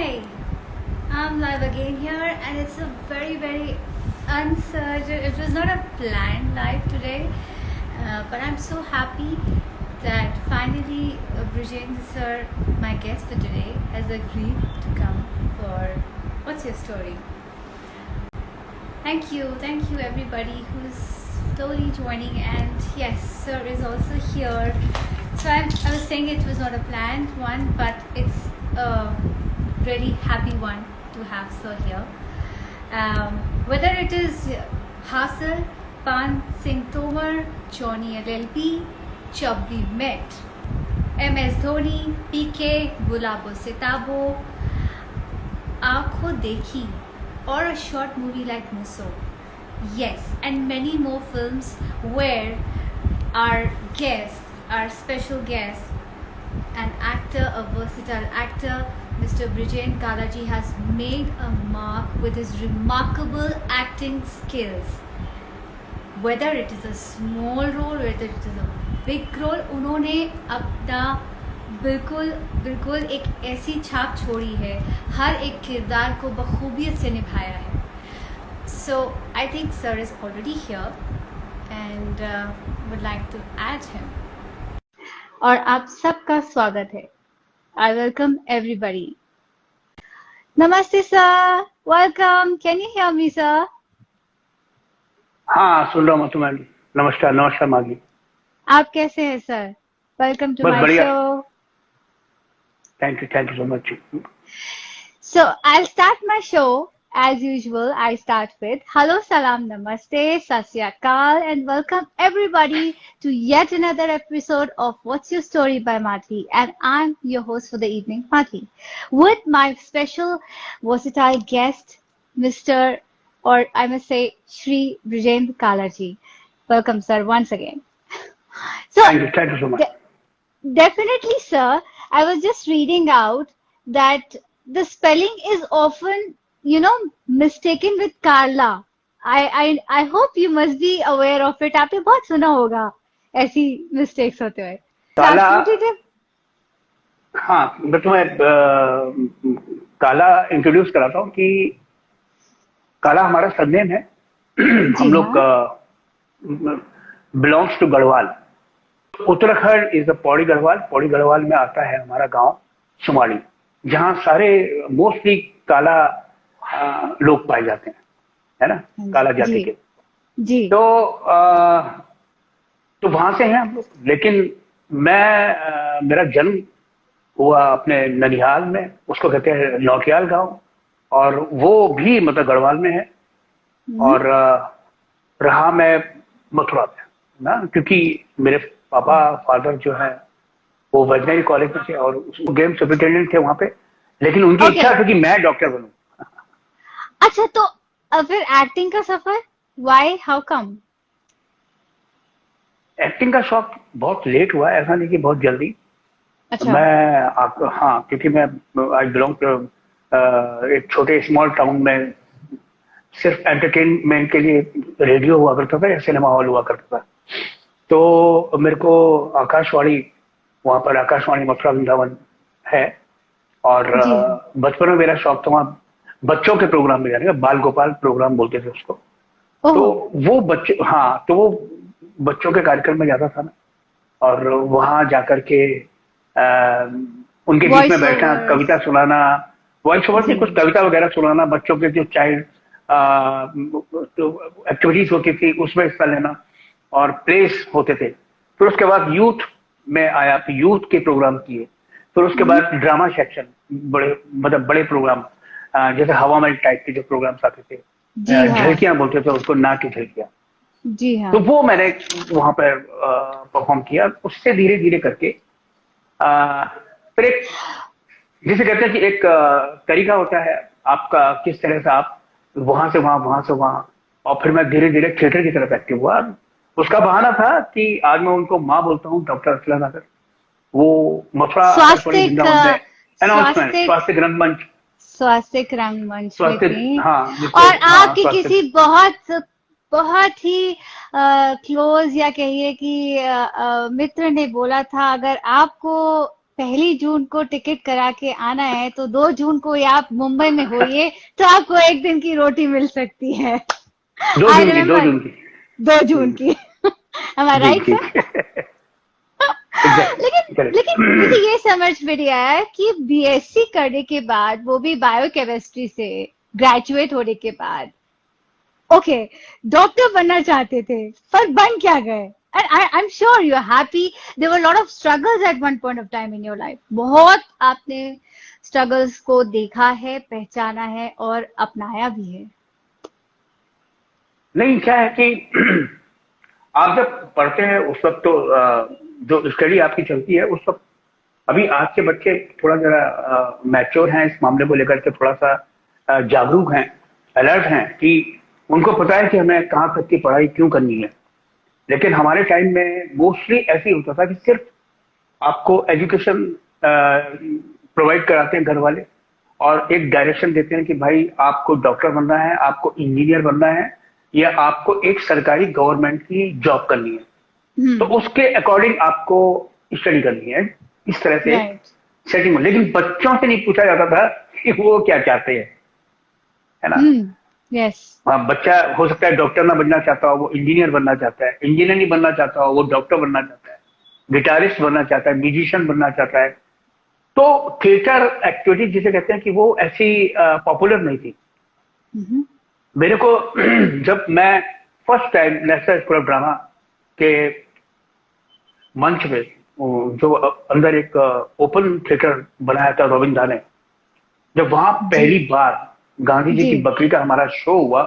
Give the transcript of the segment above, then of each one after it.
Hi, I'm live again here, and it's a very uncertain. It was not a planned live today, but I'm so happy that finally Brijen sir, my guest for today, has agreed to come for What's Your Story. Thank you everybody who's slowly joining, and yes, sir is also here. So I was saying it was not a planned one, but it's a really happy one to have sir here. Whether it is Hassel, Pan Singh Tomar, Johnny LLP, Chub we met, MS Dhoni, PK, Gulabo Sitabo, Aakho Dekhi, or a short movie like Musso. Yes, and many more films where our guest, our special guest, an actor, a versatile actor, Mr. Brijen Kalaji has made a mark with his remarkable acting skills. Whether it is a small role, whether it is a big role, उन्होंने अपना बिल्कुल एक ऐसी छाप छोड़ी है, हर एक किरदार को बखूबियत से निभाया है. So I think sir is already here and would like to add him. और आप सबका स्वागत है. I welcome everybody. Namaste sir, welcome. Can you hear me sir? हाँ सुन रहा हूँ तुम्हें. नमस्कार मागी. आप कैसे हैं sir? Welcome to my show. Thank you so much. So I'll start my show as usual. I start with hello, salam, namaste, sat sri akal, and welcome everybody to yet another episode of What's Your Story by Madhvi, and I'm your host for the evening, Madhvi, with my special versatile guest, Mr. or I must say Shri Brijen Kalaji. Welcome, sir, once again. So thank you so much. Definitely, sir. I was just reading out that the spelling is often, mistaken with Carla. I hope you must be aware of it. आपने बहुत सुना होगा ऐसी mistakes होते हुए. काला. हाँ, मैं तुम्हें काला इंट्रोड्यूस कराता हूँ कि काला हमारा सरनेम है. हम लोग belongs to Garhwal. Uttarakhand is the Pauri Garhwal में आता है हमारा गांव सुमाड़ी, जहां सारे मोस्टली काला लोग पाए जाते हैं, है ना, काला जाति के. जी. तो वहां से हैं हम लोग. लेकिन मेरा जन्म हुआ अपने ननिहाल में, उसको कहते हैं नौटियाल गांव, और वो भी मतलब गढ़वाल में है. और रहा मैं मथुरा में ना, क्योंकि मेरे पापा फादर जो है वो वेटनरी कॉलेज में थे और गेम सुपरिटेंडेंट थे वहां पे. लेकिन उनकी इच्छा थी कि मैं डॉक्टर बनूं. अच्छा, तो फिर एक्टिंग का सफर व्हाई, हाउ कम? एक्टिंग का शौक बहुत लेट हुआ, ऐसा नहीं कि बहुत जल्दी. अच्छा. हाँ, क्योंकि मैं आई बिलोंग टू एक छोटे स्मॉल टाउन में सिर्फ एंटरटेनमेंट के लिए रेडियो हुआ करता था या सिनेमा हॉल हुआ करता था. तो मेरे को आकाशवाणी, वहां पर आकाशवाणी मथुरा वृंदावन है, और बचपन में मेरा शौक था वहाँ बच्चों के प्रोग्राम में जाने का. बाल गोपाल प्रोग्राम बोलते थे उसको. तो वो बच्चों के कार्यक्रम में जाता था ना, और वहां जाकर के उनके बीच में बैठना, कविता सुनाना, वॉइस ओवर से कुछ कविता वगैरह सुनाना, बच्चों के जो चाइल्ड एक्टिविटीज होती थी उसमें हिस्सा लेना, और प्लेस होते थे. फिर उसके बाद यूथ में आया, तो यूथ के प्रोग्राम किए. फिर उसके बाद ड्रामा सेक्शन, बड़े प्रोग्राम, जैसे हवा महल टाइप के जो प्रोग्राम्स आते थे, झलकियां बोलते थे उसको, नाट्य झलकियां. जी हाँ. तो वो मैंने वहां पर परफॉर्म किया. उससे धीरे धीरे करके फिर एक, जिसे कहते हैं कि एक तरीका होता है आपका, किस तरह से आप वहां से वहां, और फिर मैं धीरे धीरे थिएटर की तरफ एक्टिव हुआ. उसका बहाना था कि आज मैं उनको माँ बोलता हूँ, डॉक्टर अर्चना नागर. वो मथुरा स्वास्थ्य रंगमंच में थी. हाँ, और आपकी किसी बहुत ही क्लोज या कहिए कि मित्र ने बोला था, अगर आपको 1 जून को टिकट करा के आना है तो 2 जून को ही आप मुंबई में होइए तो आपको एक दिन की रोटी मिल सकती है। दो आई जून की, दो रिमेम्बर जून की। 2 जून की। Am I जी right, जी। sir? एग्जैक्टली। लेकिन लेकिन मुझे करेक्ट। ये समझ में नहीं आया कि बीएससी करने के बाद वो भी बायोकेमिस्ट्री से ग्रेजुएट होने के बाद ओके डॉक्टर बनना चाहते थे पर बन क्या गए and I am sure you are happy there were lot of struggles at one point of time in your life बहुत आपने स्ट्रगल्स को देखा है पहचाना है और अपनाया भी है। नहीं, क्या है कि आप जब पढ़ते हैं उस वक्त तो जो स्टडी आपकी चलती है उस वक्त, अभी आज के बच्चे थोड़ा जरा मैच्योर हैं इस मामले को लेकर के, थोड़ा सा जागरूक हैं, अलर्ट हैं कि उनको पता है कि हमें कहाँ तक की पढ़ाई क्यों करनी है। लेकिन हमारे टाइम में मोस्टली ऐसे ही होता था कि सिर्फ आपको एजुकेशन प्रोवाइड कराते हैं घर वाले, और एक डायरेक्शन देते हैं कि भाई आपको डॉक्टर बनना है, आपको इंजीनियर बनना है, या आपको एक सरकारी गवर्नमेंट की जॉब करनी है, तो हम्म। उसके अकॉर्डिंग आपको स्टडी करनी है। इस तरह से राइट। सेटिंग। लेकिन बच्चों से नहीं पूछा जाता था कि वो क्या चाहते हैं, है ना। यस। हाँ, बच्चा हो सकता है डॉक्टर ना बनना चाहता हो, वो इंजीनियर बनना चाहता है, इंजीनियर नहीं बनना चाहता हो वो डॉक्टर बनना चाहता है, गिटारिस्ट बनना चाहता है, म्यूजिशियन बनना चाहता है। तो थिएटर एक्टिविटी जिसे कहते हैं कि वो ऐसी पॉपुलर नहीं थी। मेरे को जब मैं first time national school of drama के मंच पे, जो अंदर एक ओपन थिएटर बनाया था रविंद्र दा ने, जब वहां जी पहली बार गांधी जी जी। की बकरी का हमारा शो हुआ,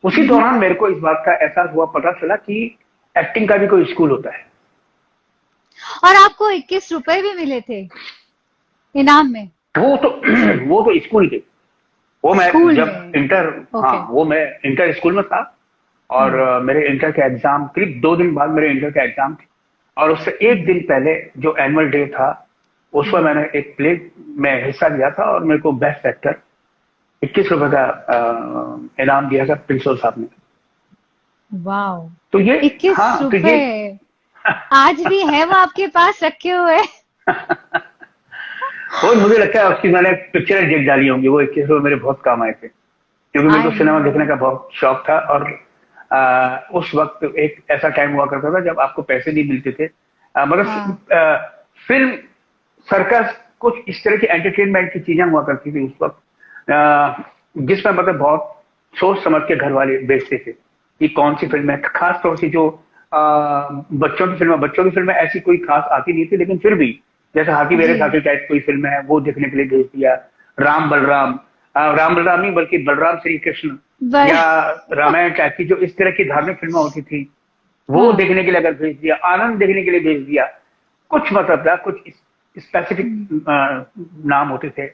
उसी हम्म। दौरान मेरे को इस बात का एहसास हुआ, पता चला कि एक्टिंग का भी कोई स्कूल होता है। और आपको 21 रुपए भी मिले थे इनाम में वो तो वो तो स्कूल के, वो मैं स्कूल जब में। इंटर, हाँ ओके। वो मैं इंटर स्कूल में था, और हम्म। मेरे इंटर के एग्जाम करीब 2 दिन बाद मेरे इंटर का एग्जाम थे, और उससे एक हम्म। दिन पहले जो एनुअल डे था उस पर हम्म। मैंने एक प्ले में हिस्सा लिया था, और मेरे को बेस्ट एक्टर 21 रुपए का इनाम दिया था प्रिंसिपल साहब ने। वाओ। तो ये, इक्कीस हाँ तो रुपए ये आज भी है वो आपके पास रखे हुए? और मुझे लगता है उसकी मैंने पिक्चरें देख डाली होंगी, वो 21 रुपए मेरे बहुत काम आए थे, क्योंकि मेरे को आई सिनेमा नो। देखने का बहुत शौक था। और उस वक्त एक ऐसा टाइम हुआ करता था जब आपको पैसे नहीं मिलते थे, मतलब हाँ। फिल्म, सर्कस, कुछ इस तरह की एंटरटेनमेंट की चीजें हुआ करती थी उस वक्त, जिसमें मतलब बहुत सोच समझ के घर वाले बेचते थे कि कौन सी फिल्म है। खास तौर से जो बच्चों की फिल्में ऐसी कोई खास आती नहीं थी, लेकिन फिर भी जैसे हाथी मेरे जी। साथी टाइप कोई फिल्म है वो देखने के लिए भेज दिया। राम बलराम, राम बलराम नहीं बल्कि बलराम श्री कृष्ण, बर या रामायण टाइप की जो इस तरह की धार्मिक फिल्में होती थी वो हाँ। देखने के लिए अगर भेज दिया, आनंद देखने के लिए भेज दिया, कुछ मतलब था, कुछ स्पेसिफिक नाम होते थे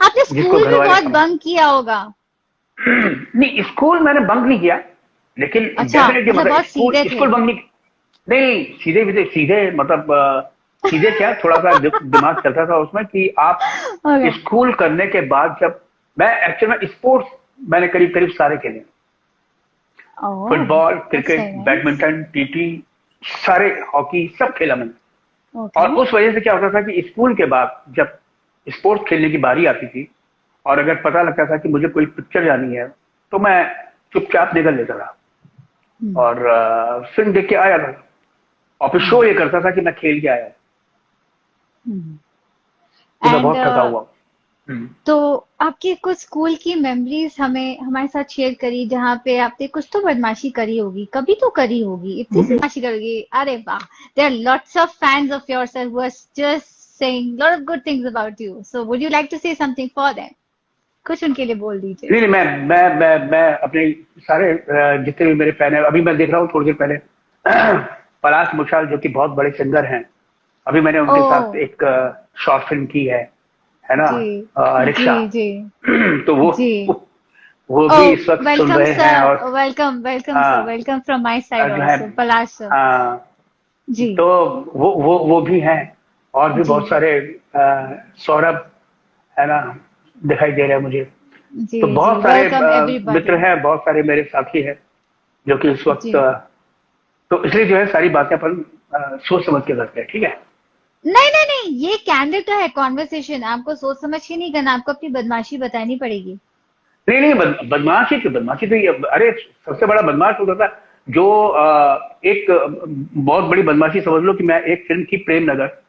आपने जिसको स्कूल घर भी वाले बहुत समझ। बंक किया होगा। नहीं, स्कूल मैंने बंक नहीं किया, लेकिन अच्छा डेफिनेटली मतलब मतलब बहुत स्कूल सीधे थे। स्कूल बंक नहीं। नहीं, सीधे सीधे सीधे मतलब सीधे क्या, थोड़ा सा दिमाग चलता था उसमें कि आप ओके। स्कूल करने के बाद, जब मैं एक्चुअल में स्पोर्ट्स मैंने करीब करीब सारे खेले, oh football, that's cricket, very nice. Badminton, TT, सारे, हॉकी, सब खेला मैंने। और ओके। उस वजह से क्या होता था कि स्कूल के बाद जब स्पोर्ट्स खेलने की बारी आती थी, और अगर पता लगता था कि मुझे कोई पिक्चर जानी है, तो मैं चुपचाप निकल लेता था हम्म। और फिल्म देख के आया था, और फिर शो हम्म। ये करता था कि मैं खेल के आया, कि मैं एंड बहुत थका हुआ। हम्म। तो आपकी कुछ स्कूल की मेमोरीज हमें हमारे साथ शेयर करी जहाँ पे आपने कुछ तो बदमाशी करी होगी कभी तो करी होगी इतनी सी बदमाशी करी अरे वाह there are lots of fans of yourself who are just saying lot of good things about you so would you like to say something for them कुछ उनके लिए बोल दीजिए। नहीं नहीं, मैं अपने सारे जितने भी मेरे फैन है, अभी मैं देख रहा हूँ थोड़ी देर पहले पलाश मुछाल जो कि बहुत बड़े सिंगर हैं, अभी मैंने ओ उनके साथ एक शॉर्ट फिल्म की है ना, जी जी रिक्शा। जी तो जी। वो ओ भी इस वक्त सुन वेलकम रहे हैं, और सर वेलकम वेलकम सर हाँ, वेलकम फ्रॉम माय साइड जो है, आल्सो पलाश सर। हाँ, जी तो वो भी हैं, और भी जी बहुत सारे, सौरभ, है ना, दिखाई दे रहे हैं मुझे। जी तो जी बहुत सारे वेलकम एवरीबॉडी। मित्र हैं, बहुत सारे मेरे साथी हैं जो कि इस वक्त जी तो इसलिए जो है सारी बातें अपन सोच समझ के करते हैं, ठीक है। नहीं नहीं नहीं, ये कैंडिड का है कॉन्वर्सेशन, आपको सोच समझ के नहीं करना, आपको अपनी बदमाशी बतानी पड़ेगी। नहीं नहीं, बदमाशी तो ये, अरे सबसे बड़ा बदमाश होता था जो एक बहुत बड़ी बदमाशी समझ लो कि मैं एक फिल्म थी प्रेम नगर,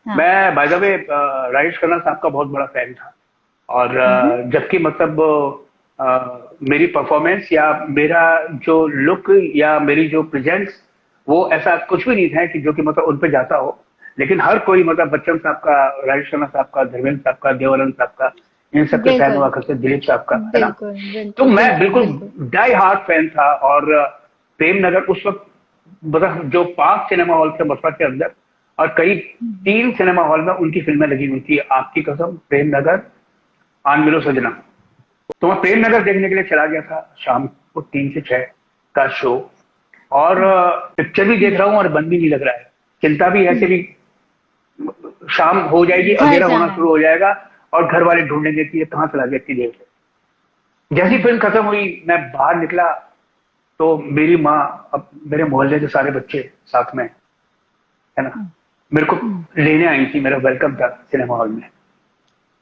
हाँ। मैं by the way Rajesh Khanna साहब का बहुत बड़ा फैन था। और जबकि मतलब मेरी परफॉर्मेंस या मेरा जो लुक या मेरी जो प्रेजेंस, वो ऐसा कुछ भी नहीं था कि जो कि मतलब उन पे जाता हो। लेकिन हर कोई मतलब बच्चन साहब का, राजेश खन्ना साहब का, धर्मेंद्र साहब का, देवानंद साहब का, इन सबके फैन बिल्कुल हुआ करते, दिलीप साहब का, है ना। बिल्कुल तो बिल्कुल मैं बिल्कुल बिल्कुल बिल्कुल। डाई हार्ट फैन था। और प्रेम नगर उस वक्त मतलब जो 5 सिनेमा हॉल थे मथुरा के अंदर, और करीब 3 सिनेमा हॉल में उनकी फिल्में लगी हुई थी, आपकी कसम, प्रेम नगर, आन मिलो सजना। तो मैं प्रेम नगर देखने के लिए चला गया था, शाम को 3 से 6 का शो। और पिक्चर भी देख रहा हूँ और मन भी नहीं लग रहा है, चिंता भी ऐसे भी, शाम हो जाएगी, घर अंधेरा होना जाना है। शुरू हो जाएगा, और घर वाले ढूंढेंगे कि ये कहाँ चला गया इतनी देर से। जैसी हम्म, फिल्म खत्म हुई, मैं बाहर निकला, तो मेरी माँ, अब मेरे मोहल्ले के सारे बच्चे साथ में, है ना, हम्म, मेरे को हम्म। लेने आई थी, मेरा वेलकम था सिनेमा हॉल में।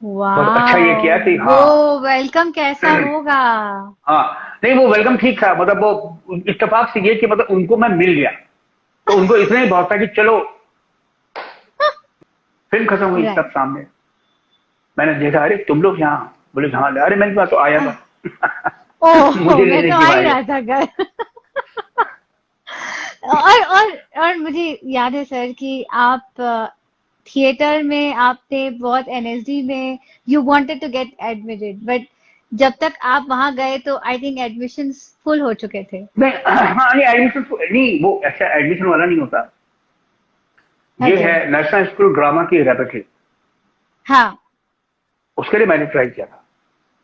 बहुत अच्छा ये वाओ, किया कि वो हाँ। वेलकम कैसा होगा। हाँ, नहीं वो वेलकम ठीक था, मतलब वो इत्तेफाक से ये कि मतलब उनको मैं मिल गया, तो उनको इतना ही बहुत था कि चलो। फिल्म खत्म हुई, राइट। सब सामने, मैंने देखा, अरे तुम लोग यहाँ, बोले हाँ, अरे मैं तो आया था ओह, मुझे मैं लेने तो आ क्यों ही आए। रहा था घर। और मुझे याद है सर कि आप थिएटर में आपने बहुत एनएसडी में you wanted to get admitted, but जब तक आप वहां गए तो आई थिंक एडमिशंस फुल हो चुके थे। नहीं हाँ, नहीं एडमिशन नहीं, वो ऐसा एडमिशन वाला नहीं होता। ये अच्छा। है नेशनल स्कूल ड्रामा की रेपेटरी, हाँ उसके लिए मैंने ट्राई किया था।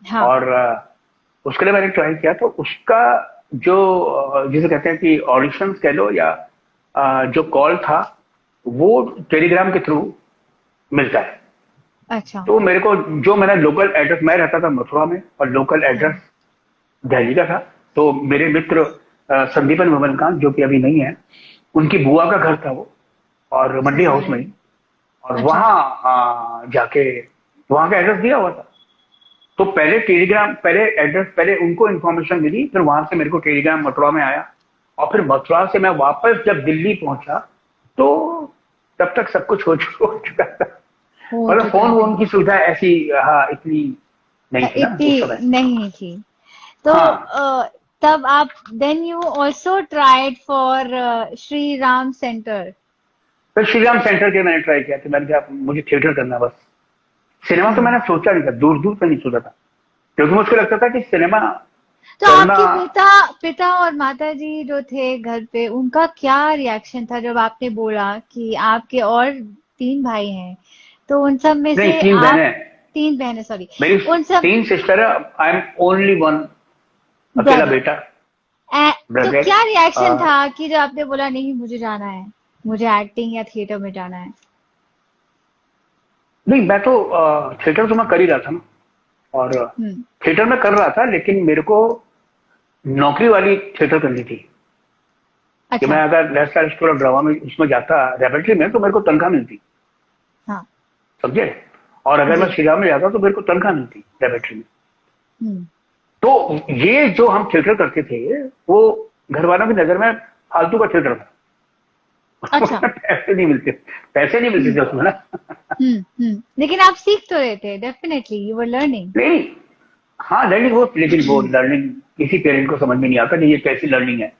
हाँ। और उसके लिए मैंने ट्राई किया, तो उसका जो जिसे कहते हैं कि ऑडिशन कह लो, या जो कॉल था, वो टेलीग्राम के थ्रू मिलता है। अच्छा। तो मेरे को, जो मेरा लोकल एड्रेस, मैं रहता था मथुरा में और लोकल एड्रेस हाँ। दिल्ली का था। तो मेरे मित्र संदीपन विमलकांत, जो कि अभी नहीं है, उनकी बुआ का घर था वो, और सो मंडी हाउस में सॉरी। ही। और अच्छा। वहां जाके वहां का एड्रेस दिया हुआ था। तो पहले टेलीग्राम, पहले एड्रेस, पहले उनको इन्फॉर्मेशन मिली, फिर वहां से मेरे को टेलीग्राम मथुरा में आया। और फिर मथुरा से मैं वापस जब दिल्ली पहुंचा, तो तब तक सब कुछ हो चुका था। हो मतलब चुका फोन था। वोन की सुविधा ऐसी, हाँ, इतनी नहीं थी ना उस समय। इतनी नहीं थी। तो हाँ, तब आप then you also tried for Shri Ram centre. फिर श्रीराम सेंटर के मैंने ट्राई किया कि मैंने कहा मुझे थिएटर करना है बस। सिनेमा तो मैंने सोचा नहीं था, दूर दूर से नहीं सोचा था, क्योंकि मुझको लगता था कि सिनेमा तो करना। आपके पिता पिता और माता जी जो थे घर पे, उनका क्या रिएक्शन था जब आपने बोला कि आपके और 3 भाई हैं, तो उन सब में नहीं, से 3 बहनें आप, हैं। 3 बहनें सॉरी, मेरी उन सब 3 सिस्टर है, आई एम ओनली वन, अकेला ब्रदर, बेटा, तो ब्रदर। क्या रिएक्शन था कि जब आपने बोला नहीं मुझे जाना है, मुझे एक्टिंग या थिएटर में जाना है। नहीं, मैं तो थिएटर तो मैं कर ही रहा था ना। और हम्म। थिएटर में कर रहा था, लेकिन मेरे को नौकरी वाली थिएटर करनी थी। कि मैं अच्छा। अगर नेशनल स्कूल ऑफ ड्रामा में उसमें जाता रेपेटरी में, तो मेरे को तनख्वाह मिलती, हाँ। समझे। और अगर मैं जी। श्रीराम में जाता तो मेरे को तनख्वाह मिलती रेपेटरी में। हम्म। तो ये जो हम थिएटर करते थे, वो घर वालों की नजर में फालतू का थिएटर था। अच्छा। उसमें पैसे नहीं मिलते, पैसे नहीं मिलते हम्म। थे उसमें ना। लेकिन आप सीख तो रहे थे, डेफिनेटली यू वर लर्निंग। नहीं, हाँ लर्निंग हो, लेकिन वो लर्निंग किसी पेरेंट को समझ में नहीं आता कि ये कैसी लर्निंग है,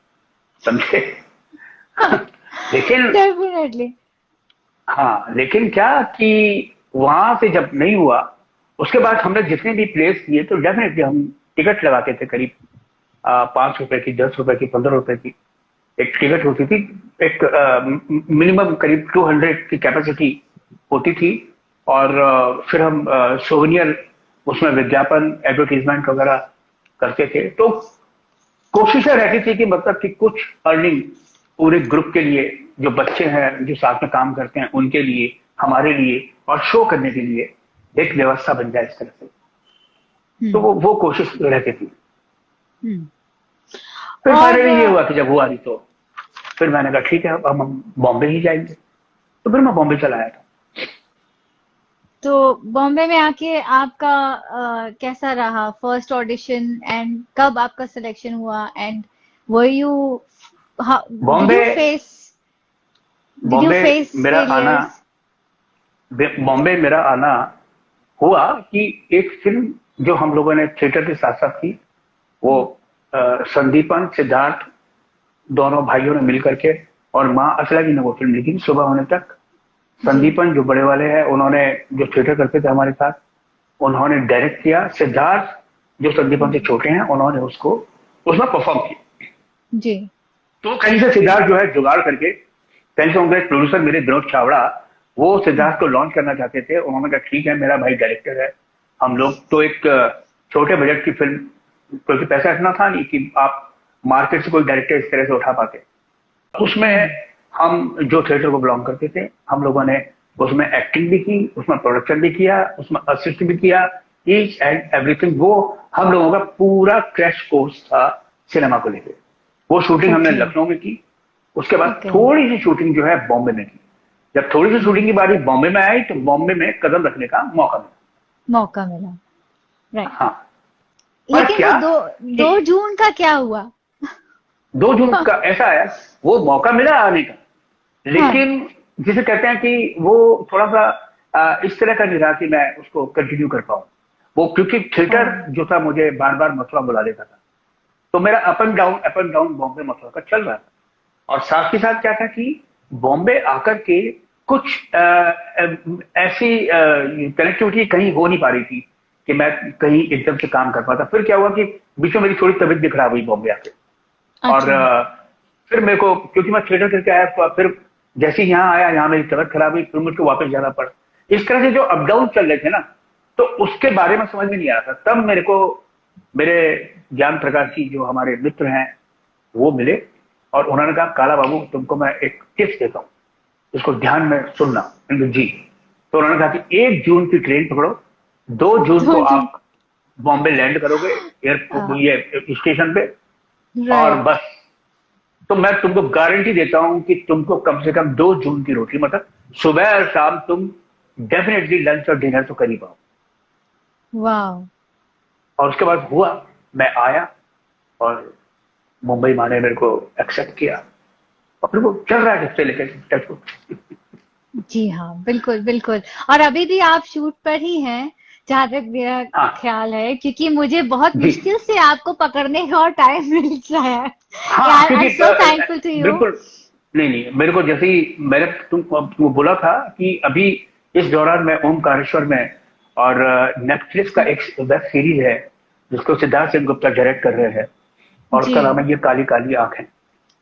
समझे। लेकिन डेफिनेटली। हाँ, लेकिन क्या कि वहां से जब नहीं हुआ, उसके बाद हमने जितने भी प्लेस किए, तो डेफिनेटली हम टिकट लगाते थे, करीब 5 रुपए की, 10 रुपए की, 15 रुपए की एक टिकट होती थी। एक मिनिमम करीब 200 की कैपेसिटी होती थी। और फिर हम सोवेनियर, उसमें विज्ञापन, एडवर्टीजमेंट वगैरह करते थे। तो कोशिशें रहती थी कि मतलब कि कुछ अर्निंग पूरे ग्रुप के लिए, जो बच्चे हैं जो साथ में काम करते हैं उनके लिए, हमारे लिए, और शो करने के लिए एक व्यवस्था बन जाए इस तरह से। तो हम्म। वो कोशिश रहती थी। हम्म। फिर और फाइनली ये हुआ कि जब हुआ नहीं, तो फिर मैंने कहा ठीक है, अब हम बॉम्बे ही जाएंगे। तो फिर मैं बॉम्बे चला आया था। तो बॉम्बे में आके आपका कैसा रहा फर्स्ट ऑडिशन एंड कब आपका सिलेक्शन हुआ and were you did Bombay you face Bombay मेरा आना फेलियर्स? बॉम्बे मेरा आना हुआ कि एक फिल्म जो हम लोगों ने थिएटर के साथ साथ की, वो संदीपन सिद्धार्थ दोनों भाइयों ने मिल करके, और माँ असला जी ने वो फिल्म लिखी सुबह होने तक। जी संदीपन जो बड़े वाले हैं, उन्होंने जो थिएटर करते थे हमारे साथ, उन्होंने डायरेक्ट किया। सिद्धार्थ जो संदीपन से छोटे हैं, उन्होंने उसको उसमें परफॉर्म किया। जी तो कहीं से सिद्धार्थ जो है जुगाड़ करके, कहीं से उनके प्रोड्यूसर मेरे विनोद चावड़ा, वो सिद्धार्थ को लॉन्च करना चाहते थे। उन्होंने कहा ठीक है, मेरा भाई डायरेक्टर है, हम लोग तो एक छोटे बजट की फिल्म, क्योंकि पैसा इतना था नहीं कि आप मार्केट से कोई डायरेक्टर इस तरह से उठा पाते। उसमें हम जो थिएटर को बिलोंग करते थे, हम लोगों ने उसमें एक्टिंग भी की, उसमें प्रोडक्शन भी किया, उसमें असिस्ट भी किया, ईच एंड एवरीथिंग। वो हम लोगों का पूरा क्रैश कोर्स था सिनेमा को लेकर। वो शूटिंग हमने ओके लखनऊ में की। उसके बाद ओके थोड़ी सी शूटिंग जो है बॉम्बे में की। जब थोड़ी सी शूटिंग की बारी बॉम्बे में आई, तो बॉम्बे में कदम रखने का मौका मिला। मौका मिला राइट। हाँ, पर लेकिन वो क्या कि 2 जून का क्या हुआ? 2 जून का ऐसा है, वो मौका मिला आने का, हाँ लेकिन जिसे कहते हैं कि वो थोड़ा सा इस तरह का नहीं रहा कि मैं उसको कंटिन्यू कर पाऊं। वो क्योंकि थिएटर हाँ जो था मुझे बार बार मथुरा बुला लेता था, तो मेरा up and down Bombay Mathura का चल रहा था। और साथ ही साथ क्या था कि बॉम्बे आकर के कुछ ऐसी कनेक्टिविटी कहीं हो नहीं पा रही थी कि मैं कहीं एकदम से काम कर पाता। फिर क्या हुआ कि बीच में मेरी थोड़ी तबीयत भी खराब हुई बॉम्बे आके। और अच्छा फिर मेरे को, क्योंकि मैं थिएटर करके आया, तो फिर जैसे ही यहाँ आया, यहाँ मेरी तबीयत खराब हुई, फिर मुझको वापस जाना पड़ा। इस तरह से जो अप डाउन चल रहे थे ना, तो उसके बारे में समझ में नहीं आ रहा था। तब मेरे को मेरे ज्ञान प्रकाश जी जो हमारे मित्र हैं, वो मिले, और उन्होंने कहा काला बाबू, तुमको मैं एक टिप्स देता हूँ, इसको ध्यान में सुनना। मैंने कहा, जी। तो उन्होंने कहा कि 1 जून की ट्रेन पकड़ो, 2 जून को 2 जून आप बॉम्बे लैंड करोगे एयरपोर्ट, ये स्टेशन पे, और राइट। बस। तो मैं तुमको गारंटी देता हूं कि तुमको कम से कम 2 जून की रोटी, मतलब सुबह और शाम, तुम डेफिनेटली लंच और डिनर तो कर ही पाओ। वाह और उसके बाद हुआ, मैं आया, और मुंबई माँ ने मेरे को एक्सेप्ट किया, और फिर वो चल रहा है जब से लेकर टच को। जी हाँ बिल्कुल बिल्कुल। और अभी भी आप शूट पर ही हैं जहां तक मेरा हाँ ख्याल है, क्योंकि मुझे बहुत जी। मुश्किल से आपको पकड़ने का और टाइम मिल रहा है। हाँ, यार आई क्योंकि am so thankful to you. बिल्कुल। नहीं नहीं, मेरे को जैसे ही मैंने तुमको बोला था कि अभी इस दौरान मैं ओमकारेश्वर में, और नेटफ्लिक्स का एक वेब सीरीज है जिसको सिद्धार्थ सेनगुप्ता डायरेक्ट कर रहे हैं, और जी उसका नाम है ये काली काली आंखें।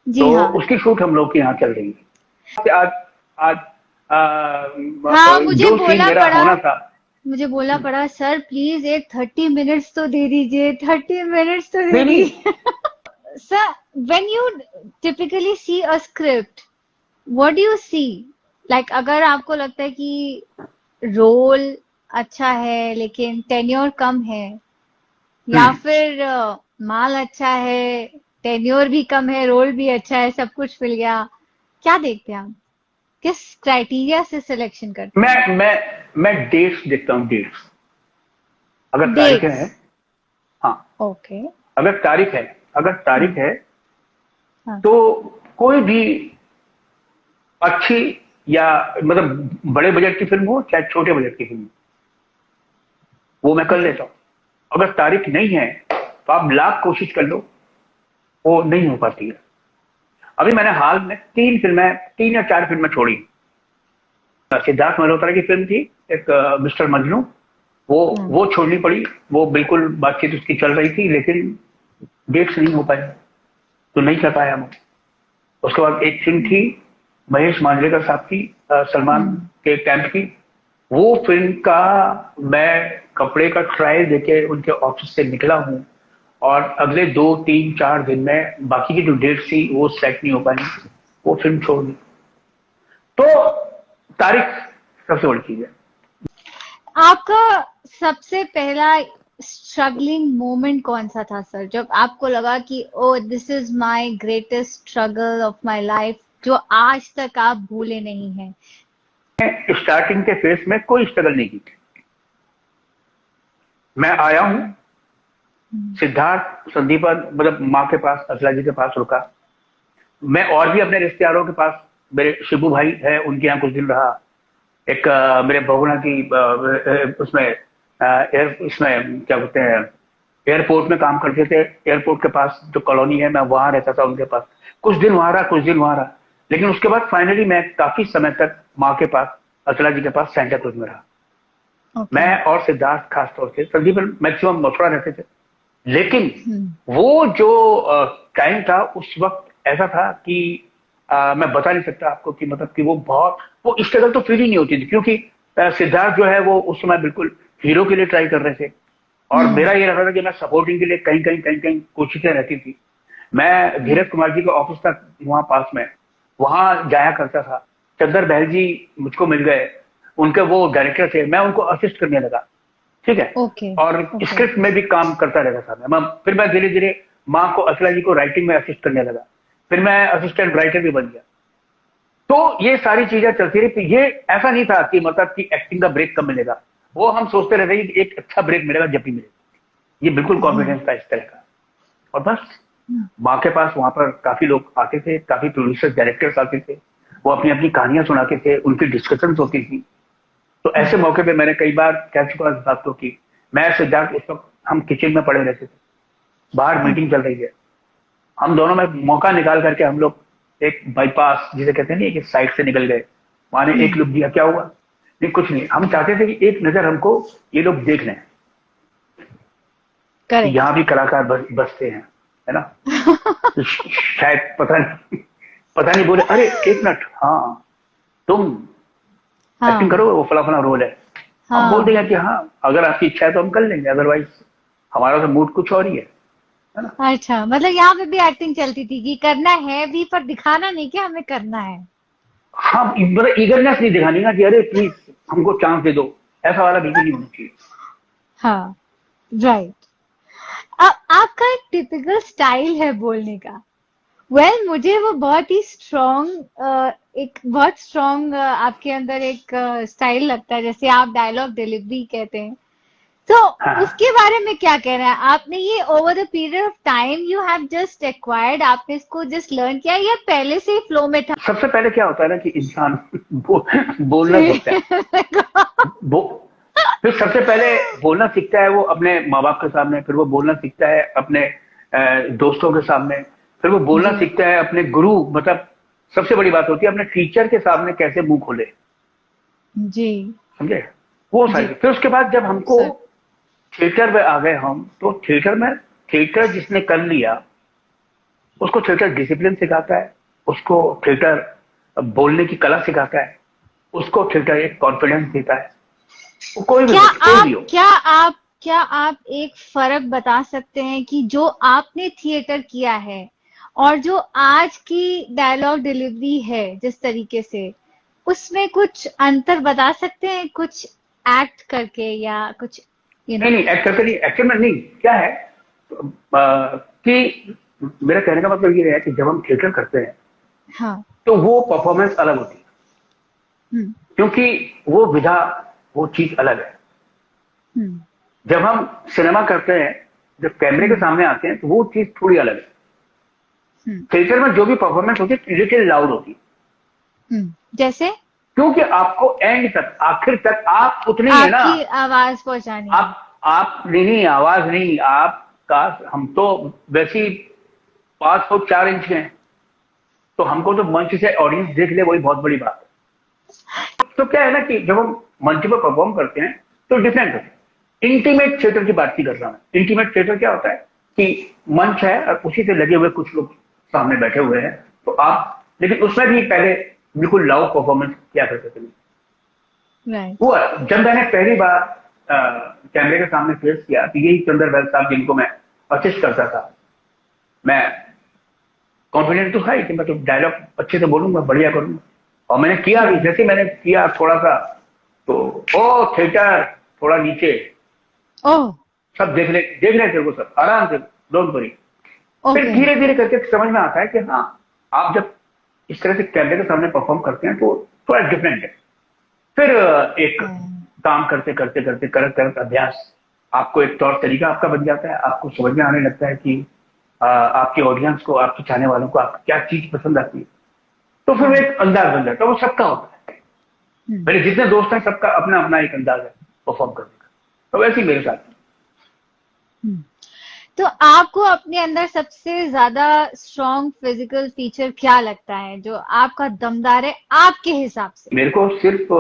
जी तो हाँ उसकी शूट हम लोग के यहाँ चल रही है आज। आज हाँ। जो सीन मेरा होना था। मुझे बोला पड़ा सर प्लीज एक 30 मिनट्स तो दे दीजिए, 30 मिनट्स तो दे नहीं नहीं, दीजिए। Sir when you typically see a script what do you see? Like अगर आपको लगता है कि रोल अच्छा है लेकिन टेन्योर कम है, या फिर माल अच्छा है, टेन्योर भी कम है, रोल भी अच्छा है, सब कुछ मिल गया, क्या देखते हैं आप? किस क्राइटेरिया से सिलेक्शन करते हैं? मैं डेट्स देखता हूँ, डेट्स। अगर तारीखें डेट्स। हैं, हाँ, ओके। अगर तारीख है, अगर तारीख है, हाँ तो कोई भी अच्छी, या मतलब बड़े बजट की फिल्म हो चाहे छोटे बजट की फिल्म हो, वो मैं कर ओके लेता हूँ। अगर तारीख नहीं है, तो आप लाख कोशिश कर लो, वो नहीं हो पाती है। अभी मैंने हाल में 3 या 4 फिल्में छोड़ी। सिद्धार्थ मल्होत्रा की फिल्म थी एक, मिस्टर मजनू, वो छोड़नी पड़ी। वो बिल्कुल बातचीत उसकी चल रही थी, लेकिन डेट्स नहीं हो पाए, तो नहीं कर पाया हम। उसके बाद एक फिल्म थी महेश मांजरेकर साहब की, सलमान के कैंप की। वो फिल्म का मैं कपड़े का ट्रायल देके उनके ऑफिस से निकला हूँ, और अगले 2, 3, 4 दिन में बाकी की जो डेट थी वो सेट नहीं हो पाई, वो फिल्म छोड़ दी। तो तारीख सबसे बड़ी चीज है। आपका सबसे पहला स्ट्रगलिंग मोमेंट कौन सा था सर, जब आपको लगा कि oh this is my greatest struggle of my life, जो आज तक आप भूले नहीं हैं? स्टार्टिंग के फेस में कोई स्ट्रगल नहीं की। मैं आया हूं, सिद्धार्थ संदीपन मतलब माँ के पास, असला जी के पास रुका। मैं और भी अपने रिश्तेदारों के पास, मेरे शिबू भाई है, उनके यहाँ कुछ दिन रहा। एक मेरे बहुना की उसमें इसमें क्या बोलते हैं, एयरपोर्ट में काम करते थे। एयरपोर्ट के पास जो कॉलोनी है, मैं वहां रहता था उनके पास। कुछ दिन वहां रहा, कुछ दिन वहां रहा। लेकिन उसके बाद फाइनली मैं काफी समय तक माँ के पास, असला जी के पास सेंटा क्रूज में रहा। मैं और सिद्धार्थ खासतौर से, संदीप मैक्सिमम मथुरा रहते थे। लेकिन वो जो टाइम था उस वक्त ऐसा था कि मैं बता नहीं सकता आपको कि मतलब कि वो स्ट्रगल तो फील ही नहीं होती थी, क्योंकि सिद्धार्थ जो है वो उस समय बिल्कुल हीरो के लिए ट्राई कर रहे थे, और मेरा ये रहता था कि मैं सपोर्टिंग के लिए कहीं कोशिशें रहती थी। मैं धीरज कुमार जी का ऑफिस था वहां पास में, वहां जाया करता था। चंदर बहल जी मुझको मिल गए, उनके वो डायरेक्टर थे, मैं उनको असिस्ट करने लगा। ठीक है। और स्क्रिप्ट में भी काम करता रहता था मैं। फिर मैं धीरे धीरे माँ को, असला जी को राइटिंग में असिस्ट करने लगा। फिर मैं असिस्टेंट राइटर भी बन गया। तो ये सारी चीजें चलती रही। ये ऐसा नहीं था कि मतलब कि एक्टिंग का ब्रेक कब मिलेगा, वो हम सोचते रहते कि एक अच्छा ब्रेक मिलेगा जब भी मिलेगा। ये बिल्कुल कॉन्फिडेंस था इस तरह का। और बस माँ के पास वहां पर काफी लोग आते थे, काफी प्रोड्यूसर डायरेक्टर्स आते थे, वो अपनी अपनी कहानियां सुनाते थे, उनकी डिस्कशन होती थी। तो ऐसे मौके पे मैंने कई बार कह चुका इस बात को कि मैं सिद्धार्थ उस वक्त हम किचन में पड़े रहते थे, बाहर मीटिंग चल रही है, हम दोनों में मौका निकाल करके हम लोग एक बाईपास जिसे कहते हैं नहीं, एक साइड से निकल गए। वहां ने एक लुक दिया, क्या हुआ? नहीं कुछ नहीं, हम चाहते थे कि एक नजर हमको ये लोग देख लें, यहाँ भी कलाकार बसते हैं, है ना। तो शायद पता नहीं बोले, अरे एक मिनट, हाँ तुम एक्टिंग करो, वो फला फला रोल है। हम बोल देंगे कि हाँ अगर आपकी इच्छा है तो हम कर लेंगे, अदरवाइज हमारा तो मूड कुछ और ही है ना। अच्छा, मतलब यहाँ पे भी एक्टिंग चलती थी कि करना है भी पर दिखाना नहीं कि हमें करना है। हाँ, मतलब ईगरनेस नहीं दिखानी ना कि अरे प्लीज हमको चांस दे दो, ऐसा वाला बिल्कुल नहीं होना चाहिए। हाँ, राइट। आपका एक टिपिकल स्टाइल है बोलने का। मुझे वो बहुत ही स्ट्रॉन्ग आपके अंदर एक स्टाइल लगता है, जैसे आप डायलॉग डिलीवरी कहते हैं। तो उसके बारे में क्या कहना है? आपने ये over the period of time you have just acquired, आपने इसको जस्ट लर्न किया या पहले से ही फ्लो में था? सबसे पहले क्या होता है ना कि इंसान बोलना सीखता है। फिर सबसे पहले बोलना सीखता है वो अपने माँ बाप के सामने, फिर वो बोलना सीखता है अपने दोस्तों के सामने, फिर वो बोलना सीखता है अपने गुरु, मतलब सबसे बड़ी बात होती है अपने टीचर के सामने कैसे मुंह खोले जी, समझे, वो सारी। फिर उसके बाद जब हमको थिएटर में आ गए हम, तो थिएटर जिसने कर लिया उसको थिएटर डिसिप्लिन सिखाता है, उसको थिएटर बोलने की कला सिखाता है, उसको थिएटर एक कॉन्फिडेंस देता है। वो कोई भी हो। क्या आप एक फर्क बता सकते हैं कि जो आपने थिएटर किया है और जो आज की डायलॉग डिलीवरी है जिस तरीके से, उसमें कुछ अंतर बता सकते हैं, कुछ एक्ट करके या कुछ नहीं एक्ट करके नहीं, एक्चुअल में नहीं, क्या है कि मेरा कहने का मतलब ये है कि जब हम थिएटर करते हैं हाँ, तो वो परफॉर्मेंस अलग होती है, क्योंकि वो विधा, वो चीज अलग है। जब हम सिनेमा करते हैं, जब कैमरे के सामने आते हैं, तो वो चीज थोड़ी अलग है। थिएटर में जो भी परफॉर्मेंस होती है लिटिल लाउड होती है, जैसे क्योंकि आपको एंड तक, आखिर तक आप उतनी है ना, आपकी आवाज पहुंचानी, आप नहीं आवाज नहीं, आपका, हम तो वैसे ही 5 फुट 4 इंच के हैं, तो हमको तो मंच से ऑडियंस देख ले वही बहुत बड़ी बात है। तो क्या है ना कि जब हम मंच पर परफॉर्म करते हैं तो डिफरेंट होता है। इंटीमेट थिएटर की बात की कर रहा हूं। इंटीमेट थिएटर क्या होता है कि मंच है और उसी से लगे हुए कुछ लोग सामने बैठे हुए हैं, तो आप, लेकिन उसमें भी पहले बिल्कुल लाउड परफॉर्मेंस किया करते थे। हुआ जब मैंने पहली बार कैमरे के सामने फेस किया, तो यही चंदर बहल साहब जिनको मैं असिस्ट करता था, मैं कॉन्फिडेंट तो है कि मैं तो डायलॉग अच्छे से बोलूंगा, बढ़िया करूंगा, और मैंने किया भी। जैसे मैंने किया थोड़ा सा, तो ओ थिएटर थोड़ा नीचे, सब देख रहे थे वो, सब आराम से, डोंट वरी। फिर धीरे धीरे करके समझ में आता है कि हाँ, आप जब इस तरह से कैमरे के सामने परफॉर्म करते हैं तो थोड़ा डिफरेंट है। फिर एक काम करते करते करते करते करते अभ्यास, आपको एक तौर तरीका आपका बन जाता है, आपको समझ में आने लगता है कि आपकी ऑडियंस को, आपके चाहने वालों को आप क्या चीज पसंद आती है। तो फिर वो एक अंदाज बन जाता है, वो सबका होता है। मेरे जितने दोस्त हैं सबका अपना अपना एक अंदाज है परफॉर्म करने का, तो वैसे ही मेरे साथ। तो आपको अपने अंदर सबसे ज्यादा स्ट्रॉन्ग फिजिकल फीचर क्या लगता है जो आपका दमदार है आपके हिसाब से? मेरे को सिर्फ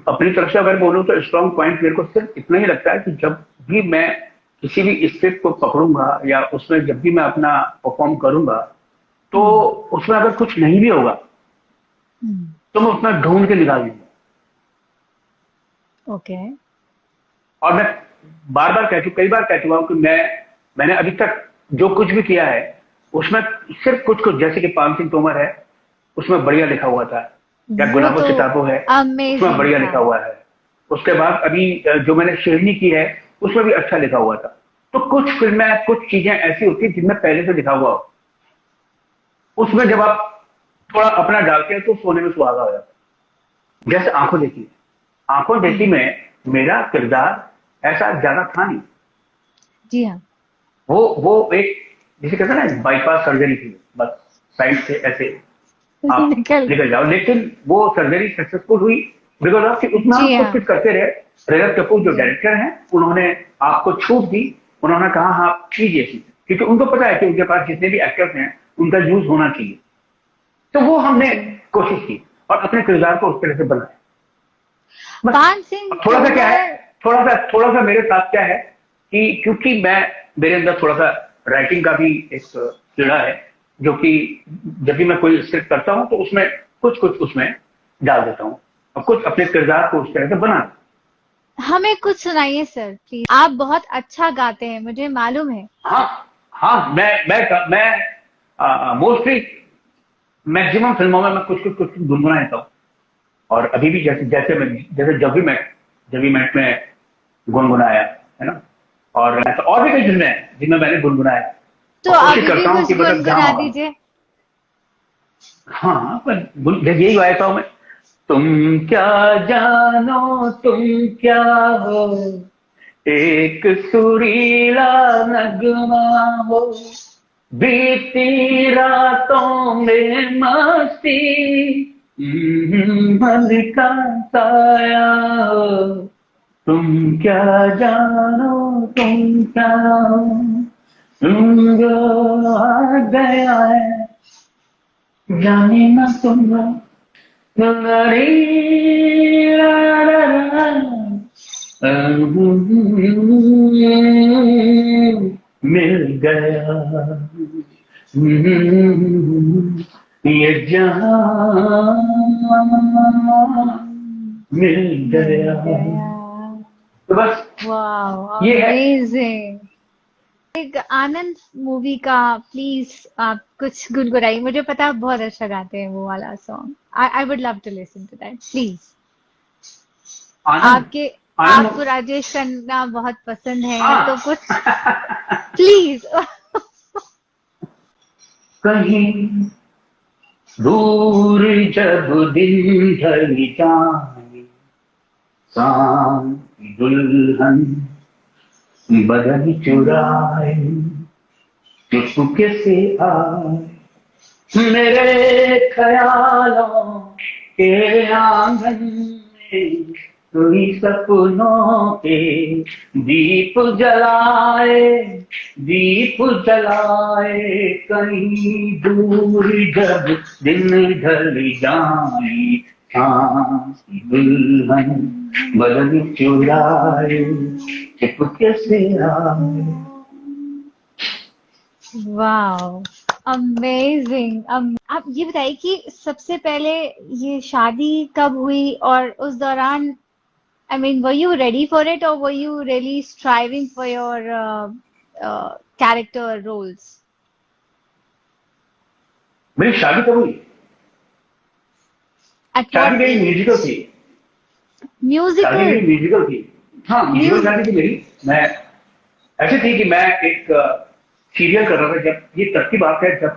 अपनी तरफ से अगर बोलूं तो स्ट्रॉन्ग पॉइंट मेरे को सिर्फ इतना ही लगता है कि जब भी मैं किसी भी स्टेप को पकड़ूंगा या उसमें जब भी मैं अपना परफॉर्म करूंगा, तो उसमें अगर कुछ नहीं भी होगा तो मैं उसमें ढूंढ के निकाल दूंगा। ओके। और मैं बार बार कई बार कह चुका हूं कि मैंने अभी तक जो कुछ भी किया है उसमें सिर्फ कुछ कुछ, जैसे कि पान सिंह तोमर है, उसमें बढ़िया लिखा हुआ था, या गुलाबो तो सिताबो है, उसमें बढ़िया लिखा हुआ है। उसके बाद अभी जो मैंने शेरनी की है उसमें भी अच्छा लिखा हुआ था। तो कुछ फिल्में, कुछ चीजें ऐसी होती है जिनमें पहले से लिखा हुआ हो, उसमें जब आप थोड़ा अपना डालते हैं तो सोने में सुहागा हो जाता है। जैसे आंखों देखी, आंखों देखी में मेरा किरदार ऐसा ज्यादा था नहीं। जी हाँ। वो एक, जिसे कहते हैं ना, बाईपास सर्जरी थी, बस साइड से ऐसे आप निकल जाओ। लेकिन वो सर्जरी सक्सेसफुल हुई बिकॉज ऑफ कि उसमें हम कुछ कुछ करते रहे। रजत कपूर जो डायरेक्टर हैं उन्होंने आपको छूट दी, उन्होंने कहा हाँ आप कीजिए, क्योंकि उनको पता है कि उनके पास जितने भी एक्टर्स हैं उनका यूज होना चाहिए। तो वो हमने कोशिश की और अपने किरदार को उस तरह से बनाया। पान सिंह थोड़ा सा क्या है, थोड़ा सा मेरे साथ क्या है कि क्योंकि मेरे अंदर थोड़ा सा राइटिंग का भी एक कीड़ा है, जो कि जब भी मैं कोई स्क्रिप्ट करता हूं तो उसमें कुछ कुछ उसमें डाल देता हूं और कुछ अपने किरदार को उस तरह से बना। हमें कुछ सुनाइए सर प्लीज। आप बहुत अच्छा गाते हैं, मुझे मालूम है। हाँ हाँ, मैं मोस्टली मैक्सिमम फिल्मों में मैं कुछ गुनगुना देता हूँ। और अभी भी जैसे जब भी मैट में गुनगुनाया है ना, और भी कई फिल्में हैं जिनमें मैंने गुनगुनाया। तो अभी भी कुछ गुनगुना दीजिए। हाँ, पर यही गाता हूँ मैं। तुम क्या जानो तुम क्या हो, एक सुरीला नगमा हो, बीती रातों में मस्ती, मन का साया हो। तुम क्या जानो तुम क्या हो, तुम जो आ गया है जाने ना तुम। मिल गया ये जहां, मिल गया। तो बस वाह, ये है। अमेजिंग। एक आनंद मूवी का प्लीज आप कुछ गुनगुनाइए। मुझे पता है आप बहुत अच्छा गाते हैं वो वाला song. I would love to listen to that please. आपको राजेश खन्ना बहुत पसंद है तो कुछ प्लीज। कहीं दूर जब दिन ढल जाए, शाम की दुल्हन बदन चुराए, चुपके से आए मेरे ख्यालों के आंगन में, कोई सपनों के दीप जलाए, कहीं दूर जब दिन ढल जाए, हाँ दुल्हन बदन चुराए, चुपके से आए। Wow, amazing. आप ये बताइए कि सबसे पहले ये शादी कब हुई और उस दौरान I mean, were you ready for it or were you really striving for your character roles? मेरी शादी कब हुई? शादी मेरी म्यूजिकल थी। शादी मेरी म्यूजिकल थी। हाँ, म्यूजिकल शादी थी मेरी। मैं ऐसी थी कि मैं एक सीरियल कर रहा था, जब ये तब की बात है जब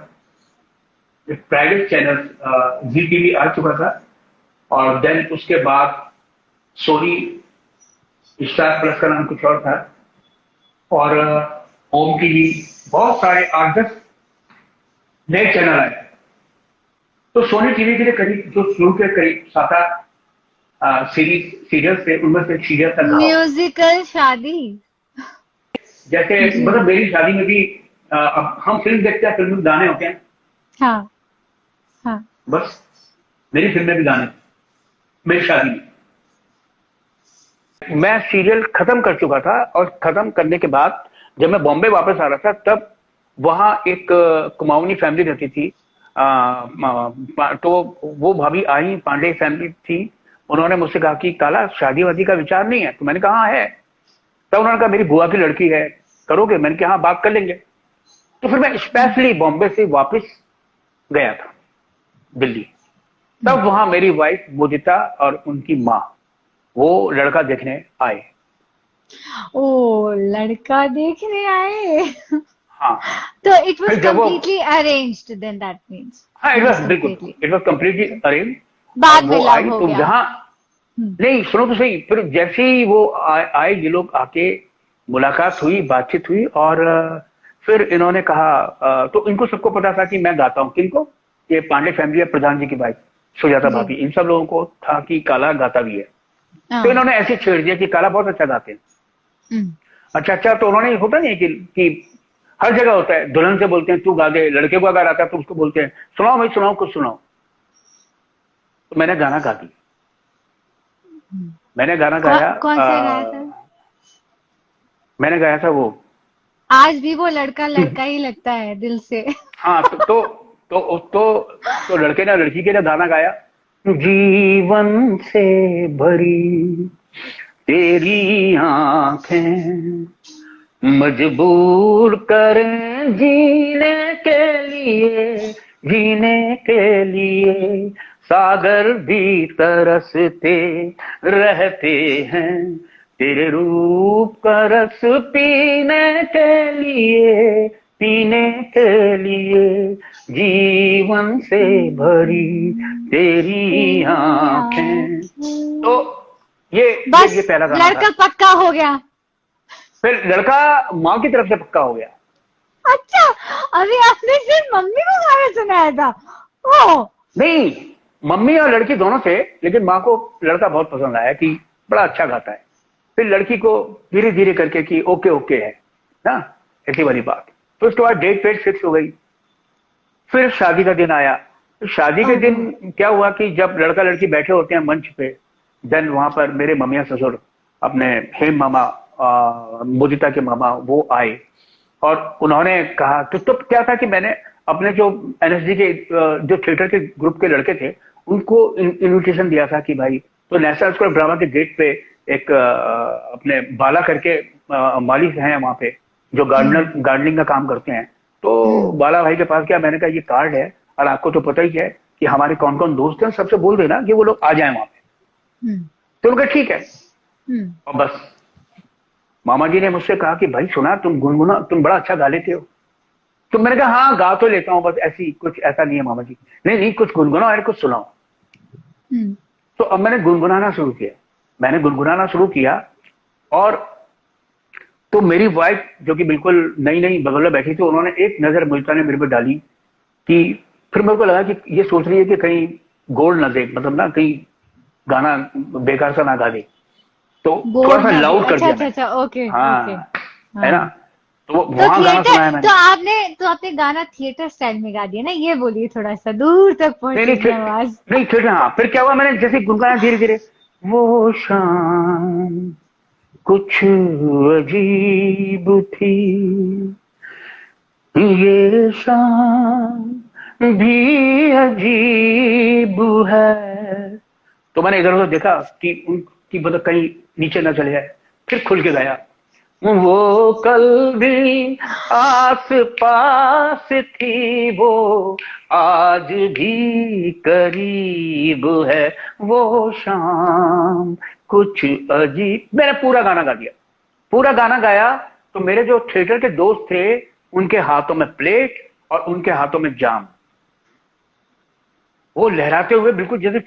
प्राइवेट चैनल जी टीवी आ चुका था, और देन उसके बाद सोनी स्टार प्लस का नाम कुछ और था, और होम टीवी, बहुत सारे 8-10 नए चैनल आए। तो सोनी टीवी के लिए करीब जो शुरू के करीब 7-8 सीरियल्स थे, उनमें से एक सीरियल था गाँव। म्यूजिकल शादी। जैसे जी। मतलब मेरी शादी में भी अब हम फिल्म देखते हैं, फिल्म में गाने होते हैं, हाँ हाँ। बस मेरी फिल्म में भी गाने, मेरी शादी में। मैं सीरियल खत्म कर चुका था, और खत्म करने के बाद जब मैं बॉम्बे वापस आ रहा था, तब वहां एक कुमाऊनी फैमिली रहती थी। तो वो भाभी आई, पांडे फैमिली थी। उन्होंने मुझसे कहा कि काला, शादी वादी का विचार नहीं है? तो मैंने कहा हाँ है। तब उन्होंने कहा मेरी बुआ की लड़की है, करोगे? मैंने कहा हाँ, बात कर लेंगे। तो फिर मैं स्पेशली बॉम्बे से वापस गया था दिल्ली। तब वहां मेरी वाइफ मोदिता और उनकी माँ वो लड़का देखने आए। ओ, लड़का देखने आए। हाँ, तो इट वाज फिर जब वो, completely arranged, then that means हाँ, इट इट वाज वॉज बिल्कुल, completely it was completely arrange. और बाद में वो लव आई हो तो गया। जहां, हम्म। नहीं सुनो तो सही, फिर जैसे ही वो आए ये लोग आके, मुलाकात हुई, बातचीत हुई, और फिर इन्होंने कहा, तो इनको सबको पता था कि मैं गाता हूँ। किनको? ये पांडे फैमिली है, प्रधान जी की वाइफ सुजाता जी। भाभी, इन सब लोगों को था कि काला गाता भी है। तो हाँ। इन्होंने ऐसे छेड़ दिया कि काला बहुत अच्छा गाते हैं। हम्म। अच्छा अच्छा, तो उन्होंने, होता नहीं है कि हर जगह होता है, दुल्हन से बोलते हैं तू गा दे, लड़के को अगर आता है तो उसको बोलते हैं सुनाओ भाई, सुनाओ, कुछ सुनाओ। तो मैंने गाना गा दी, मैंने गाना गाया। कौन सा गाया था? मैंने गाया था वो, आज भी वो लड़का लड़का ही लगता है दिल से। हाँ, तो लड़के ने लड़की के लिए गाना गाया। जीवन से भरी तेरी आंखें मजबूर करें जीने के लिए, जीने के लिए सागर भी तरसते रहते हैं, तेरे रूप का रस पीने के लिए, पीने के लिए, जीवन से भरी तेरी आंखें। तो ये बस ये पहला गाना लड़का था। पक्का हो गया। फिर लड़का माँ की तरफ से पक्का हो गया। अच्छा, अभी आपने सिर्फ मम्मी को गाना सुनाया था? ओ, नहीं, मम्मी और लड़की दोनों थे, लेकिन माँ को लड़का बहुत पसंद आया कि बड़ा अच्छा गाता है। फिर लड़की को धीरे धीरे करके कि ओके ओके है ना, ऐसी वाली बात। तो उसके बाद डेट वेट फिक्स हो गई। फिर शादी का दिन आया। तो शादी के ओहो। दिन क्या हुआ कि जब लड़का लड़की बैठे होते हैं मंच पे, देन वहां पर मेरे ममिया ससुर, अपने हेम मामा, मुदिता के मामा, वो आए। और उन्होंने कहा, तो क्या था कि मैंने अपने जो एनएसडी के जो थिएटर के ग्रुप के लड़के थे, उनको इनविटेशन दिया था कि भाई, तो नेशनल स्कूल ड्रामा के गेट पे एक अपने बाला करके मालिक हैं वहां पे, जो गार्डनिंग का काम करते हैं। तो हम्म। बाला भाई के पास गया, मैंने कहा ये कार्ड है, और आपको तो पता ही है कि हमारे कौन कौन दोस्त हैं, सबसे बोल देना कि वो लोग आ जाए वहां पे। हम्म। तो उनका ठीक है। हम्म। और बस मामा जी ने मुझसे कहा कि भाई सुना, तुम गुनगुना, तुम बड़ा अच्छा गा लेते हो। तो मैंने कहा हाँ, गा तो लेता हूँ, बस ऐसी कुछ ऐसा नहीं है मामा जी। नहीं नहीं, कुछ गुनगुनाओ और कुछ सुनाओ। हम्म। तो अब मैंने गुनगुनाना शुरू किया, मैंने गुनगुनाना शुरू किया। और तो मेरी वाइफ जो कि बिल्कुल नई नई बगल में बैठी थी, उन्होंने एक नजर मुझे ने मेरे पे डाली कि, फिर मेरे को लगा कि ये सोच रही है कि कहीं गोल्ड ना दे, मतलब ना कहीं गाना बेकार सा ना गा दे। तो थोड़ा बोर्ड सा ना दे। लाउड कर अच्छा दिया अच्छा मैंने। अच्छा, ओके ओके। हाँ, है ना। हाँ। तो तो वहां गाना थिएटर, सुनाया मैंने। तो आपने गाना थिएटर स्टाइल में गा दिया ना, ये बोलिए, थोड़ा सा दूर तक नहीं नहीं पहुंचेगी आवाज। नहीं, ठीक है। हाँ, फिर क्या हुआ, मैंने जैसे गुनगुनाया धीरे धीरे, वो शाम कुछ अजीब थी, ये शाम भी अजीब है। तो मैंने इधर उधर देखा कि उनकी मतलब कहीं नीचे ना चले जाए। फिर खुल के गाया, वो कल भी आस पास थी, वो आज भी करीब है, वो शाम कुछ अजीब। मैंने पूरा गाना गा दिया, पूरा गाना गाया। तो मेरे जो थिएटर के दोस्त थे, उनके हाथों में प्लेट और उनके हाथों में जाम। वो लहराते हुए बिल्कुल जैसे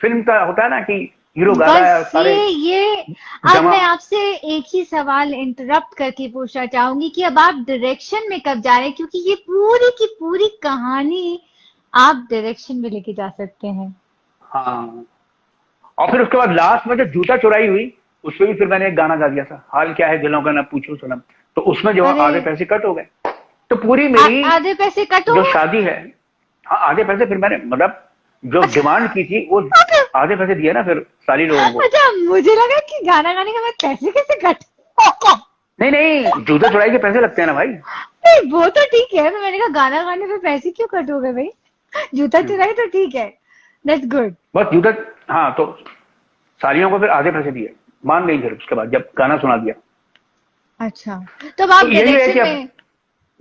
फिल्म का होता है ना कि हीरो गा रहा है और बस सारे ये अब जमा। मैं आपसे एक ही सवाल इंटरप्ट करके पूछना चाहूंगी कि अब आप डायरेक्शन में कब जा रहे हैं, क्योंकि ये पूरी की पूरी कहानी आप डायरेक्शन में लेके जा सकते हैं। हाँ, और फिर उसके बाद लास्ट में जब जूता चुराई हुई, उसमें भी फिर मैंने एक गाना गा दिया था, हाल क्या है दिलों का ना पूछो सनम। तो उसमें जो अरे आधे पैसे कट हो गए। तो पूरी मेरी आधे पैसे कट हो जो गए? शादी है, हाँ आधे पैसे फिर मैंने मतलब जो अच्छा डिमांड की थी वो आधे पैसे दिए ना फिर सारी लोगों को। अच्छा, मुझे लगा कि गाना गाने के बाद पैसे कैसे कट। नहीं नहीं, जूता चुराई के पैसे लगते हैं ना भाई। नहीं वो तो ठीक है, तो मैंने कहा गाना गाने पे पैसे क्यों कट हो गए भाई। जूता चुराई तो ठीक है, दैट्स गुड। बस जूता, हाँ तो सालियों को फिर आधे पैसे दिए, मान गई फिर उसके बाद जब गाना सुना दिया। अच्छा, तो अब आप तो यही है कि अब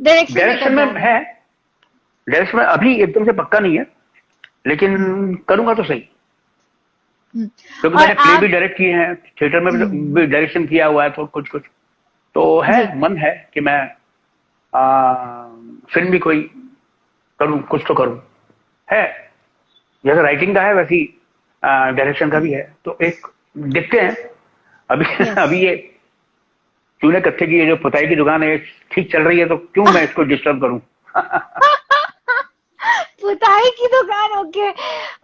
डायरेक्शन में डायरेक्शन कब में जा रहे हैं? है, डायरेक्शन में अभी एकदम से पक्का नहीं है, लेकिन करूंगा तो सही। हम्म, क्योंकि और मैंने प्ले भी आप डायरेक्ट किए हैं, थिएटर में हम्म, भी डायरेक्शन किया हुआ है, तो कुछ कुछ तो है, जी मन है कि मैं फिल्म भी कोई करूं, कुछ तो करूं है। जैसे राइटिंग का है वैसी डायरेक्शन का भी है, तो एक देखते हैं अभी। यस। अभी ये चूल्हे कत्थे की ये जो पुताई की दुकान है ये ठीक चल रही है, तो क्यों मैं इसको डिस्टर्ब करूं। पुताई की दुकान, ओके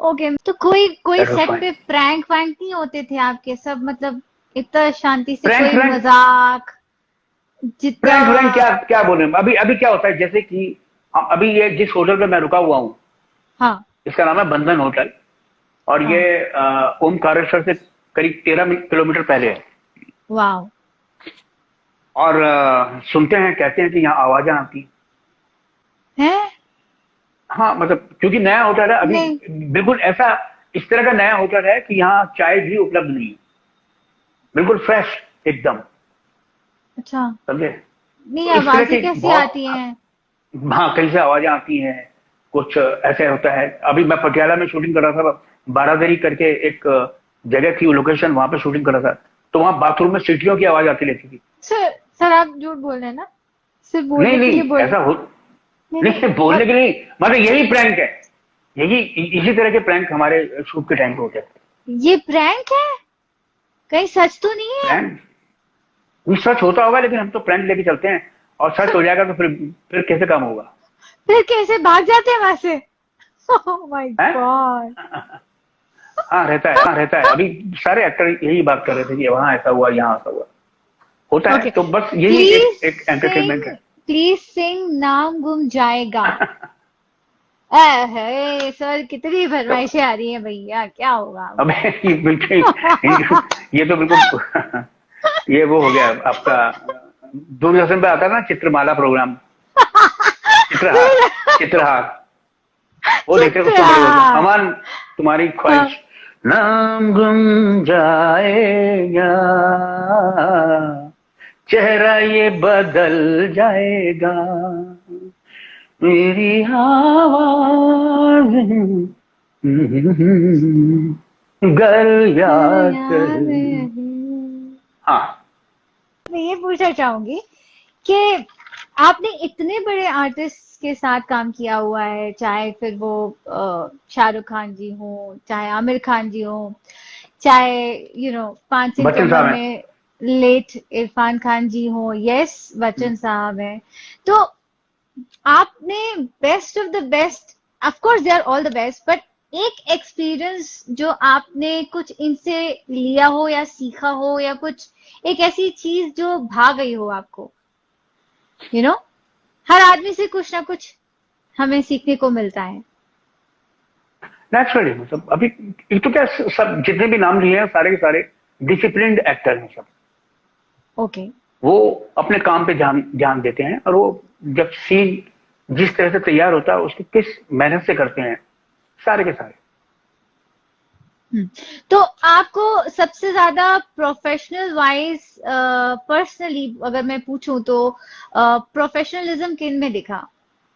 ओके। तो कोई कोई दैट वाज सेट फाइन। पे प्रैंक वैंक नहीं होते थे आपके? सब मतलब इतना शांति से, प्रैंक कोई फ्रैंक, मजाक जितना? प्रैंक फ्रैंक क्या क्या बोले। अभी अभी क्या होता है, जैसे कि अभी ये जिस होटल पे मैं रुका हुआ हूँ, हाँ इसका नाम है बंधन होटल, और ये हाँ, ओमकारेश्वर से करीब 13 किलोमीटर पहले है। वाह। और सुनते हैं, कहते हैं कि यहाँ आवाजें आती। है? हाँ मतलब क्योंकि नया होटल है अभी, नहीं बिल्कुल ऐसा इस तरह का नया होटल है कि यहाँ चाय भी उपलब्ध नहीं है, बिल्कुल फ्रेश एकदम, अच्छा, समझे। नहीं तो इस तरह आवाजें की कैसे आती बहुत, हैं? हाँ कहीं से आवाजें आती हैं, कुछ ऐसे होता है। अभी मैं पटियाला में शूटिंग कर रहा था, बारादरी करके एक जगह थी, लोकेशन, वहां पे शूटिंग कर रहा था, तो वहां बाथरूम में सीटियों की आवाज आती रहती थी। सर सर आप झूठ बोल रहे हैं ना? सिर्फ नहीं बोलने के लिए नहीं बोल? ऐसा हो, नहीं नहीं नहीं बोलने और के नहीं, मतलब यही प्रैंक है, यही इसी तरह के प्रैंक हमारे शूट के टाइम पे होते हैं। ये प्रैंक है? कहीं सच तो नहीं है? प्रैंक सच होता होगा, लेकिन हम तो प्रैंक लेके चलते हैं, और सच हो जाएगा तो फिर कैसे काम होगा। फिर कैसे भाग जाते हैं वहां से? ओह माय हैं? गॉड। हाँ रहता है, हाँ रहता है। अभी सारे एक्टर यही बात कर रहे थे कि वहां ऐसा हुआ, यहाँ ऐसा हुआ, होता है। ओके, तो बस यही प्लीज एक एंटरटेनमेंट सिंग, है। प्लीज सिंग नाम गुम जाएगा। है सर, कितनी तो फरमाइशें आ रही हैं भैया, क्या होगा अब? अब ये बिल्कुल, ये तो बिल्कुल ये वो हो गया आपका, दूरदर्शन पे आता है ना चित्रमाला प्रोग्राम, चित्रहार, चित्रहार, वो देखते उसको बड़े होते चित्रा। अमान, तुम्हारी हाँ, ख्वाहिश नाम गुम जाएगा, चेहरा ये बदल जाएगा, मेरी आवाज गर याद कर। याद है। हाँ मैं ये पूछना चाहूंगी कि आपने इतने बड़े आर्टिस्ट के साथ काम किया हुआ है, चाहे फिर वो शाहरुख खान जी हो, चाहे आमिर खान जी हो, चाहे पांच सिंह बच्चन तोमर साहब हैं। में लेट इरफान खान जी हो, यस बच्चन साहब हैं। तो आपने best of the best, of course they are all the best, but एक एक्सपीरियंस जो आपने कुछ इनसे लिया हो या सीखा हो, या कुछ एक ऐसी चीज जो भा गई हो आपको, हर आदमी से कुछ ना कुछ हमें सीखने को मिलता है। नेचुरली, मतलब अभी एक तो क्या, सब जितने भी नाम लिए हैं सारे के सारे डिसिप्लिन्ड एक्टर हैं सब। ओके। वो अपने काम पे ध्यान ध्यान देते हैं, और वो जब सीन जिस तरह से तैयार होता है उसको किस मेहनत से करते हैं सारे के सारे। तो आपको सबसे ज्यादा प्रोफेशनल वाइज, पर्सनली अगर मैं पूछूं तो प्रोफेशनलिज्म किन में दिखा?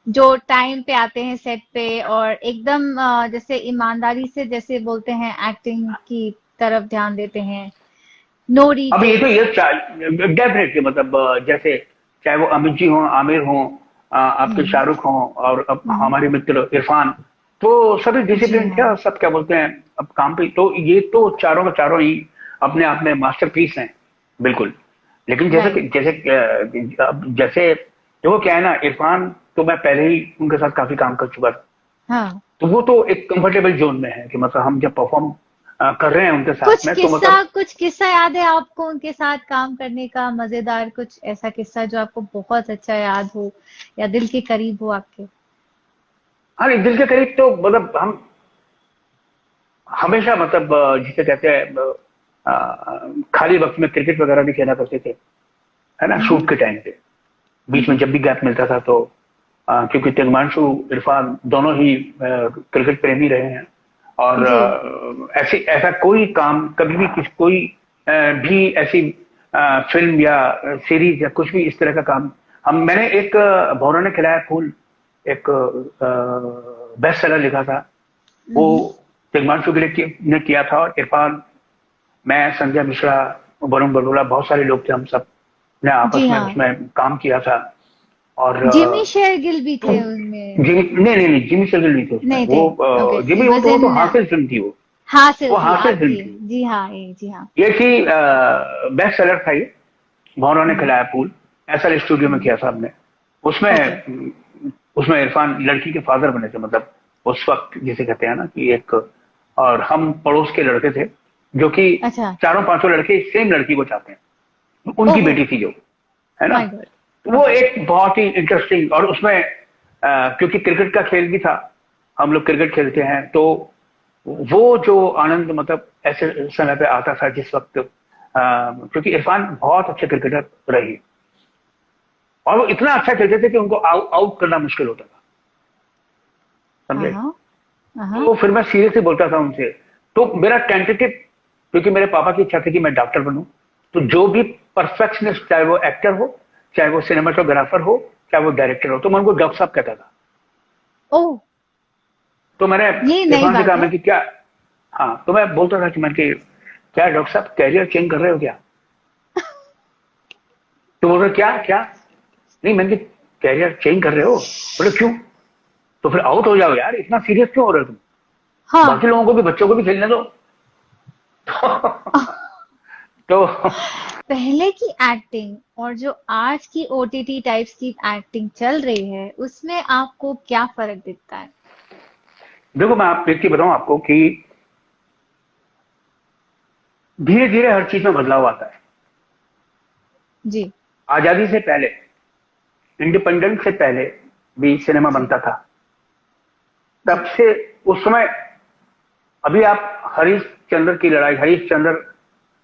जो टाइम पे आते हैं सेट पे और एकदम जैसे ईमानदारी से, जैसे बोलते हैं, एक्टिंग की तरफ ध्यान देते हैं, नो अब ये तो रीटेक्स। ये डेफिनेटली, मतलब जैसे चाहे वो अमित जी हो, आमिर हो, आपके शाहरुख हो, और अब हमारे मित्र इरफान, वो सभी जी डिसिप्लिन थे हाँ। और सब क्या बोलते हैं अब काम पे, तो ये तो चारों के चारों ही अपने आप में मास्टरपीस हैं, बिल्कुल। लेकिन राइट। अब जैसे देखो क्या है ना, इरफान तो मैं पहले ही उनके साथ काफी काम कर चुका था, हाँ। तो वो तो एक कंफर्टेबल जोन में है कि मतलब हम जब परफॉर्म कर रहे हैं उनके साथ में, तो मतलब कुछ किस्सा याद है आपको उनके साथ काम करने का, मजेदार कुछ ऐसा किस्सा जो आपको बहुत अच्छा याद हो या दिल के करीब हो आपके? हाँ एक दिल के करीब तो मतलब हम हमेशा मतलब जिसे कहते हैं खाली वक्त में क्रिकेट वगैरह भी खेला करते थे, है ना, हम्म। शूट के टाइम पे बीच में हम्म। जब भी गैप मिलता था तो क्योंकि तिग्मांशु इरफान दोनों ही क्रिकेट प्रेमी रहे हैं, और जी। ऐसी ऐसा कोई काम कभी भी कोई भी ऐसी फिल्म या सीरीज या कुछ भी इस तरह का काम हम मैंने एक भौरों ने खिलाया फूल, एक बेस्ट सेलर लिखा था, वो हम्म। तिग्मांशु के लिए ने किया था, और इरफान, मैं, संजय मिश्रा, वरुण बरोला, बहुत सारे लोग थे, हम सब ने आपस जी में हाँ। उसमें काम किया था। और जिमी शेरगिल भी तो थे उनमें? जिमी नहीं, जिमी शेरगिल नहीं थे उसमें, नहीं थे। वो ओके, जिमी इट वो वाज तो इन हासिल फिल्म थी हासिल वो थी हासिल फिल्म आपकी। थी। जी हाँ, ये जी हाँ। ये थी बेस्ट सेलर था ये, भौरों ने हम्म। खिलाया फूल, ऐसा स्टूडियो में हम्म। किया था हमने। उसमें ओके। उसमें इरफान लड़की के फादर बने थे, मतलब उस वक्त जिसे कहते हैं ना कि एक, और हम पड़ोस के लड़के थे जो कि अच्छा। चारों पांचों लड़के सेम लड़की को चाहते हैं, उनकी ओहो। बेटी थी जो, है ना। My God. वो ओके। एक बहुत ही इंटरेस्टिंग, और उसमें क्योंकि क्रिकेट का खेल भी था, हम लोग क्रिकेट खेलते हैं, तो वो जो आनंद मतलब ऐसे समय पे आता था जिस वक्त क्योंकि इरफान बहुत अच्छे क्रिकेटर रहे, और वो इतना अच्छा खेलते थे कि उनको आउट करना मुश्किल होता था, हाँ समझे। हाँ। हाँ। तो फिर मैं सीरियसली बोलता था उनसे, तो मेरा टेंटेटिव, क्योंकि मेरे पापा की इच्छा थी कि मैं डॉक्टर बनूं, तो जो भी परफेक्शनिस्ट, चाहे वो एक्टर हो, चाहे वो सिनेमाटोग्राफर हो, चाहे वो डायरेक्टर हो, तो मैं उनको डॉक्टर साहब कहता था। ओह, तो मैंने ये नई इरफान से कहा, बात मैं है। कि क्या, हाँ, तो मैं बोलता था कि मैं कि क्या डॉक्टर साहब कैरियर चेंज कर रहे हो क्या? तो बोल रहे क्या क्या? नहीं, मैंने कि कैरियर चेंज कर रहे हो? बोले क्यों? तो फिर आउट हो जाओ यार, इतना सीरियस क्यों हो रहे हो तुम? हाँ। बाकी लोगों को भी, बच्चों को भी खेलने दो। तो पहले की एक्टिंग और जो आज की ओटीटी टाइप्स की एक्टिंग चल रही है उसमें आपको क्या फर्क दिखता है? देखो मैं आप एक चीज बताऊं आपको कि धीरे धीरे हर चीज में बदलाव आता है। जी। आजादी से पहले, इंडिपेंडेंस से पहले भी सिनेमा जी। बनता था, तब जी। से उस समय, अभी आप हरीश चंद्र की लड़ाई, हरीश चंद्र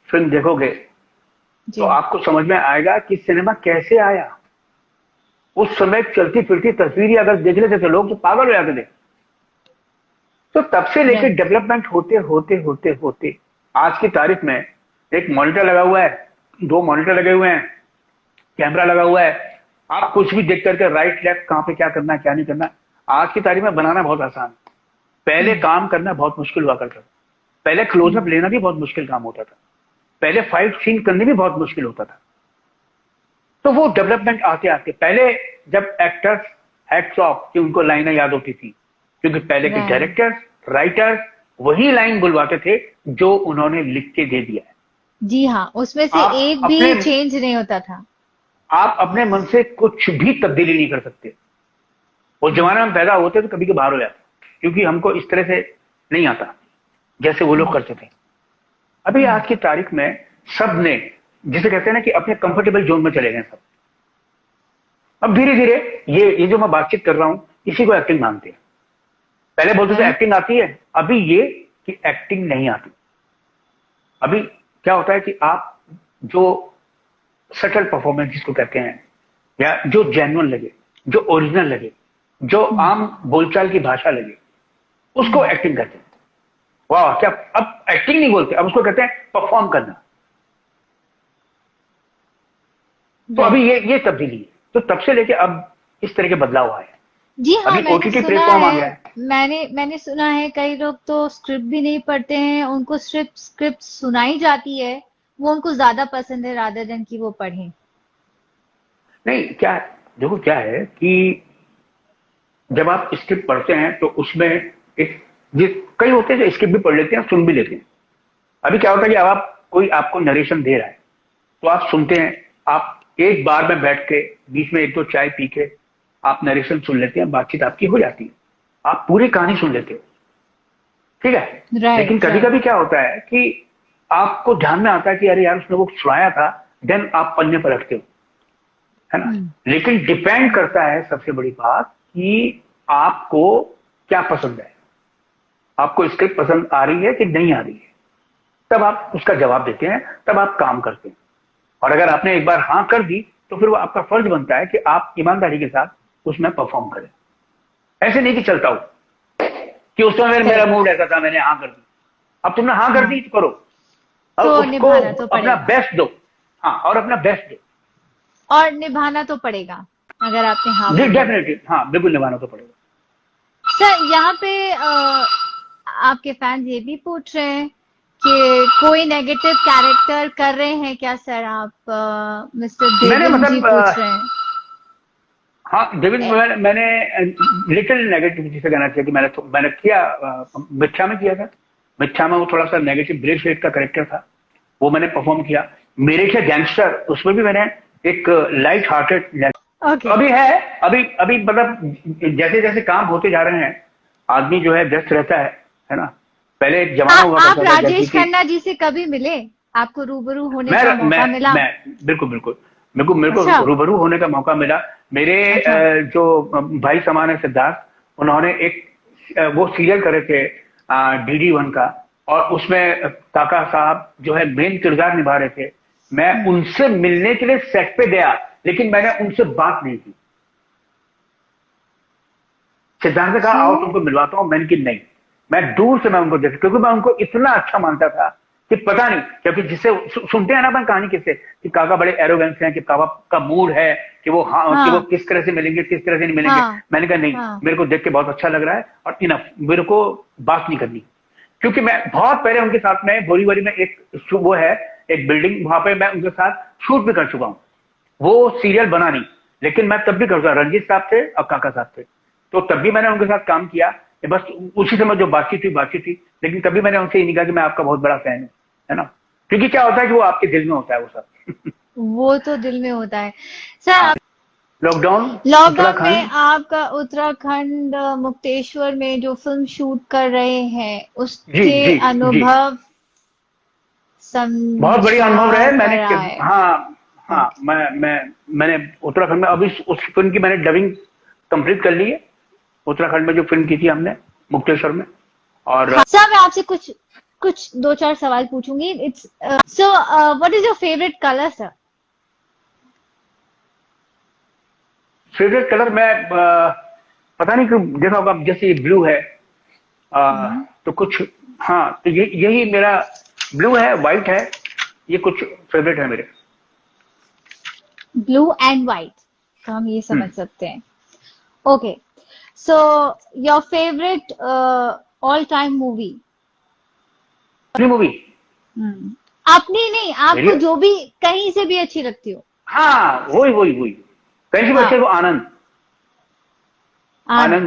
फिल्म देखोगे तो जी। आपको समझ में आएगा कि सिनेमा कैसे आया। उस समय चलती फिरती तस्वीरें अगर देख लेते थे लोग तो पागल हो जाते थे। तो तब से लेकर राइट। डेवलपमेंट होते होते होते होते आज की तारीख में एक मॉनिटर लगा हुआ है, दो मॉनिटर लगे हुए हैं, कैमरा लगा हुआ है, आप कुछ भी देख करके राइट लेफ्ट कहां पे क्या करना है क्या नहीं करना। आज की तारीख में बनाना बहुत आसान है, पहले हम्म। काम करना बहुत मुश्किल हुआ करता था। पहले क्लोजअप हम्म। लेना भी बहुत मुश्किल काम होता था, पहले फाइट सीन करने भी बहुत मुश्किल होता था। तो वो डेवलपमेंट आते आते, पहले जब एक्टर्स हैट्स ऑफ कि उनको लाइनें याद होती थी, क्योंकि पहले के राइट। डायरेक्टर्स, राइटर्स वही लाइन बुलवाते थे जो उन्होंने लिख के दे दिया है। जी हाँ, उसमें से आप एक अपने भी चेंज नहीं होता था। आप अपने मन से कुछ भी तब्दीली नहीं कर सकते। उस हम्म। जमाने में पैदा होते तो कभी के बाहर हो जाते, क्योंकि हमको इस तरह से नहीं आता जैसे वो लोग हम्म। करते थे। अभी हम्म। आज की तारीख में सब ने, जिसे कहते हैं ना कि अपने कंफर्टेबल जोन में चले गए सब। अब धीरे धीरे ये जो मैं बातचीत कर रहा हूं, इसी को एक्टिंग मानते हैं। पहले बोलते थे हाँ। एक्टिंग आती है, अभी ये कि एक्टिंग नहीं आती। अभी क्या होता है कि आप जो सटल परफॉर्मेंस जिसको कहते हैं, या जो जेन्युइन लगे, जो ओरिजिनल लगे, जो हम्म। आम बोलचाल की भाषा लगे, उसको हम्म। एक्टिंग कहते हैं। वाह क्या, अब एक्टिंग नहीं बोलते, अब उसको कहते हैं परफॉर्म करना। तो अभी राइट। ये तब्दीली है, तो तब से लेके अब इस तरह के बदलाव आए हैं। जी हाँ, अभी मैंने ओटीटी सुना प्लेटफॉर्म आ है। गया है। मैंने सुना है कई लोग तो स्क्रिप्ट भी नहीं पढ़ते हैं, उनको सिर्फ स्क्रिप्ट सुनाई जाती है, वो उनको ज्यादा पसंद है रादर देन कि वो पढ़ें। नहीं क्या, देखो क्या है कि जब आप स्क्रिप्ट पढ़ते हैं तो उसमें कई होते हैं जो स्किप भी पढ़ लेते हैं, सुन भी लेते हैं। अभी क्या होता है कि अब कोई आपको नरेशन दे रहा है तो आप सुनते हैं, आप एक बार में बैठ के बीच में एक दो चाय पी के आप नरेशन सुन लेते हैं, बातचीत आपकी हो जाती है, आप पूरी कहानी सुन लेते हो, ठीक है। लेकिन कभी कभी क्या होता है कि आपको ध्यान में आता है कि अरे यार उसने वो सुनाया था, देन आप पन्ने पर रखते हो, है ना। लेकिन डिपेंड करता है, सबसे बड़ी बात, कि आपको क्या पसंद है, आपको स्क्रिप्ट पसंद आ रही है कि नहीं आ रही है, तब आप उसका जवाब देते हैं, तब आप काम करते हैं। और अगर आपने एक बार हाँ कर दी तो फिर वो आपका फर्ज बनता है कि आप ईमानदारी के साथ उसमें परफॉर्म करें। ऐसे नहीं कि चलता हो कि उस समय मेरा मूड ऐसा था, मैंने हाँ कर दी, अब तुमने हाँ कर दी तो करो, अब तो निभाना उसको तो अपना पड़ेगा। बेस्ट दो। हाँ, और अपना बेस्ट दो, और निभाना तो पड़ेगा अगर आपने हाँ जी बोला। डेफिनेटली, हाँ बिल्कुल निभाना तो पड़ेगा। सर यहाँ पे आपके फैंस ये भी पूछ रहे हैं कि कोई नेगेटिव कैरेक्टर कर रहे हैं क्या सर आप? मिस्टर मैंने देविन जी मतलब पूछ रहे हैं। हाँ डेविड, मैंने लिटिल नेगेटिविटी से कहना चाहिए कि मैंने किया, मिथ्या में किया था। मिथ्या में वो थोड़ा सा नेगेटिव ब्लेड शेड का कैरेक्टर था, वो मैंने परफॉर्म किया। मेरे क्या गैंगस्टर, उसमें भी मैंने एक लाइट हार्टेड अभी है, अभी मतलब जैसे जैसे काम होते जा रहे हैं आदमी जो है व्यस्त रहता है ना। पहले एक जमाना हुआ आप करता था राजेश खन्ना जी से कभी मिले? आपको रूबरू होने मैं का मौका मिला? मैं बिल्कुल बिल्कुल, मेरे को अच्छा। रूबरू होने का मौका मिला। मेरे अच्छा। जो भाई समान है सिद्धार्थ, उन्होंने एक वो सीरियल करे थे DD1 का, और उसमें काका साहब जो है मेन किरदार निभा रहे थे। मैं उनसे मिलने के लिए सेट पे गया, लेकिन मैंने उनसे बात नहीं की। सिद्धांत ने कहा आओ तुमको मिलवाता हूं, मैंने की नहीं, मैं दूर से मैं उनको देखा, क्योंकि मैं उनको इतना अच्छा मानता था कि पता नहीं, क्योंकि जिससे सुनते हैं ना अपन कहानी किससे, कि काका बड़े एरोगेंस हैं, कि काका का मूड है कि वो हाँ, कि वो किस तरह से मिलेंगे, किस तरह से नहीं मिलेंगे। मैंने कहा नहीं, मेरे को देख के बहुत अच्छा लग रहा है और इनफ, मेरे को बात नहीं करनी। क्योंकि मैं बहुत पहले उनके साथ में बोरीवली में एक वो है एक बिल्डिंग, वहां पे मैं उनके साथ शूट भी कर चुका हूं। वो सीरियल बना नहीं, लेकिन मैं तब भी करता, रंजीत साहब थे और काका साहब थे, तो तब भी मैंने उनके साथ काम किया। बस उसी समय जो बातचीत हुई, लेकिन कभी मैंने उनसे ये नहीं कहा कि मैं आपका बहुत बड़ा फैन हूं, है ना। क्योंकि क्या होता है कि वो आपके दिल में होता है वो सब। वो तो दिल में होता है सर। लॉकडाउन में आपका उत्तराखंड मुक्तेश्वर में जो फिल्म शूट कर रहे हैं उसके अनुभव बहुत बढ़िया अनुभव रहे। मैंने है। हाँ मैंने उत्तराखंड में अभी उस फिल्म की मैंने डबिंग कंप्लीट कर ली है। उत्तराखंड में जो फिल्म की थी हमने मुक्तेश्वर में। और सर मैं आपसे कुछ दो चार सवाल पूछूंगी। It's so what is your favourite colour sir? Favourite colour मैं पता नहीं क्यों देखा होगा, जैसे ये ब्लू है तो कुछ, हाँ तो यही मेरा ब्लू है, व्हाइट है, ये कुछ फेवरेट है मेरे। ब्लू एंड व्हाइट, तो हम ये समझ सकते हैं। Okay, so your favourite all time movie? अपनी मूवी? अपनी नहीं, आपको जो भी कहीं से भी अच्छी लगती हो। हाँ वही कहीं से भी अच्छी, वो आनंद